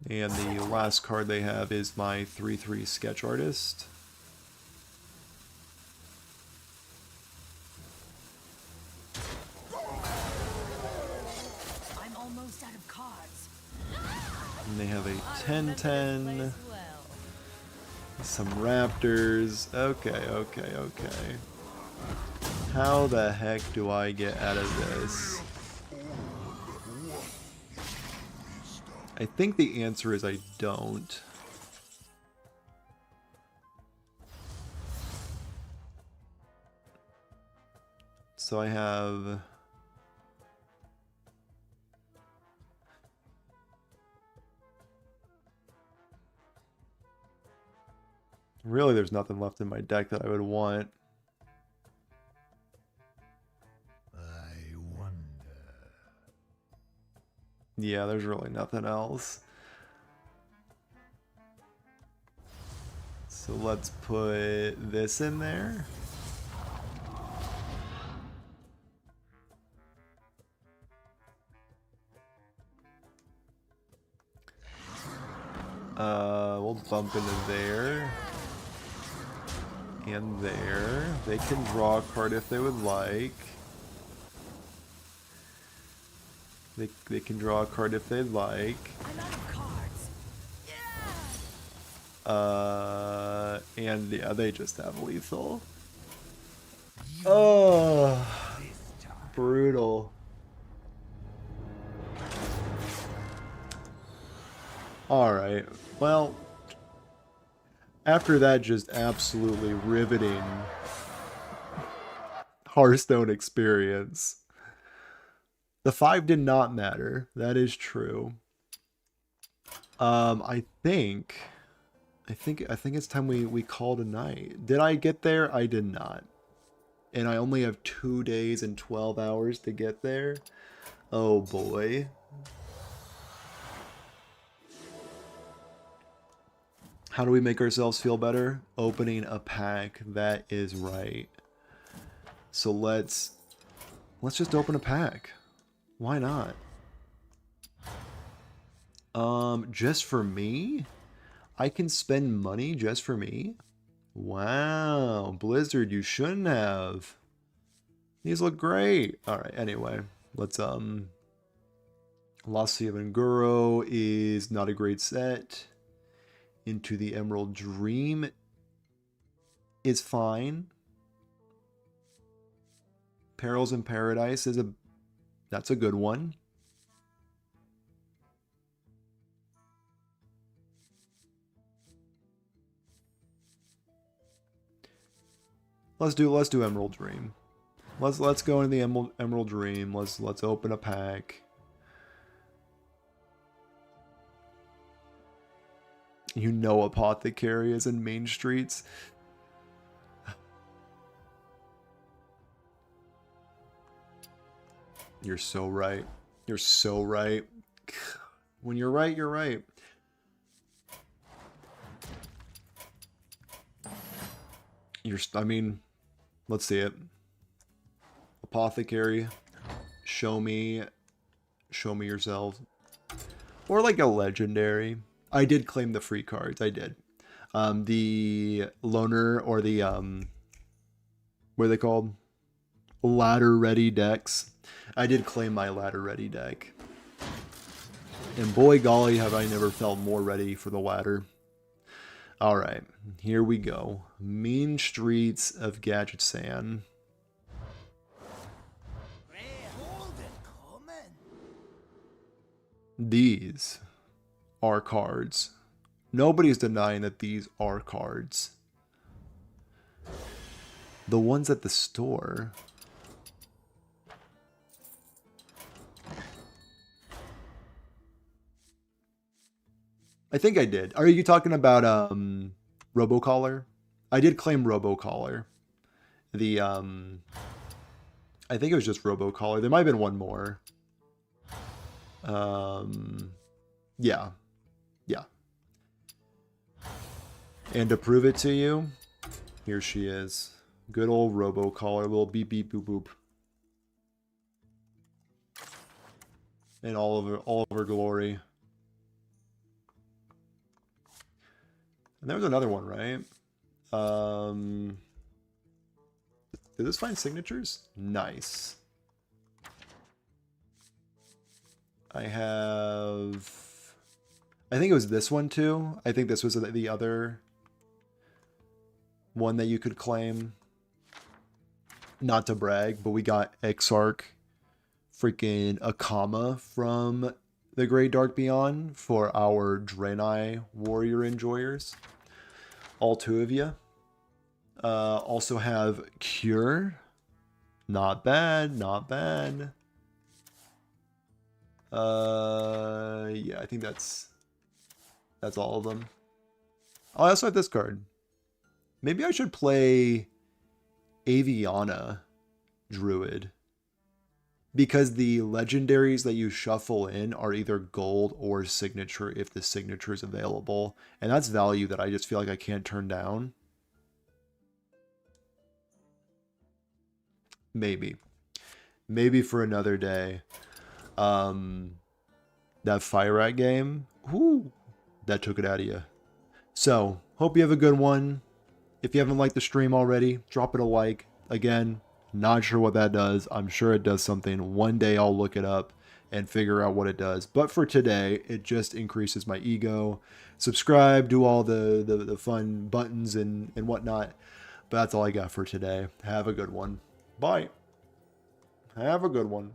And the last card they have is my 3/3 Sketch Artist. I'm almost out of cards. And they have a 10/10. Some raptors. Okay. How the heck do I get out of this? I think the answer is I don't. So I have... Really, there's nothing left in my deck that I would want. I wonder. Yeah, there's really nothing else. So let's put this in there. We'll bump into there. And there. They can draw a card if they would like. They can draw a card if they'd like. I'm out of cards. Yeah. And yeah, they just have lethal. Oh, brutal. Alright, well, after that just absolutely riveting Hearthstone experience, the 5 did not matter. That is true. I think it's time we call it a night. Did I get there? I did not. And I only have 2 days and 12 hours to get there. Oh boy. How do we make ourselves feel better? Opening a pack. That is right. So let's just open a pack. Why not? Just for me? I can spend money just for me? Wow, Blizzard, you shouldn't have. These look great. Alright, anyway. Let's, Lassie of Enguro is not a great set. Into the Emerald Dream is fine. Perils in Paradise is that's a good one. Let's do Emerald Dream. Let's go into the Emerald Dream. Let's open a pack. You know Apothecary is in Main Streets. You're so right. You're so right. When you're right, you're right. I mean, let's see it. Apothecary. Show me yourself. Or like a legendary. I did claim the free cards. I did. The loner or the what are they called? Ladder ready decks. I did claim my ladder ready deck. And boy golly have I never felt more ready for the ladder. Alright, here we go. Mean Streets of Gadgetzan. These are cards. Nobody's denying that these are cards. The ones at the store. I think I did. Are you talking about Robocaller? I did claim Robocaller. The I think it was just Robocaller. There might have been one more. Yeah. Yeah. And to prove it to you, here she is. Good old robocaller, little beep beep boop boop. In all of her glory. And there was another one, right? Did this find signatures? Nice. I think it was this one too. I think this was the other one that you could claim. Not to brag, but we got Exarch freaking Akama from the Great Dark Beyond for our Draenei Warrior Enjoyers. All two of you. Also have Cure. Not bad, not bad. Yeah, I think that's all of them. Oh, I also have this card. Maybe I should play Aviana Druid. Because the legendaries that you shuffle in are either gold or signature if the signature is available. And that's value that I just feel like I can't turn down. Maybe. Maybe for another day. That Fire Rat game, whoo, that took it out of you. So, hope you have a good one. If you haven't liked the stream already, drop it a like. Again, not sure what that does. I'm sure it does something. One day I'll look it up and figure out what it does. But for today, it just increases my ego. Subscribe, do all the fun buttons and whatnot. But that's all I got for today. Have a good one. Bye. Have a good one.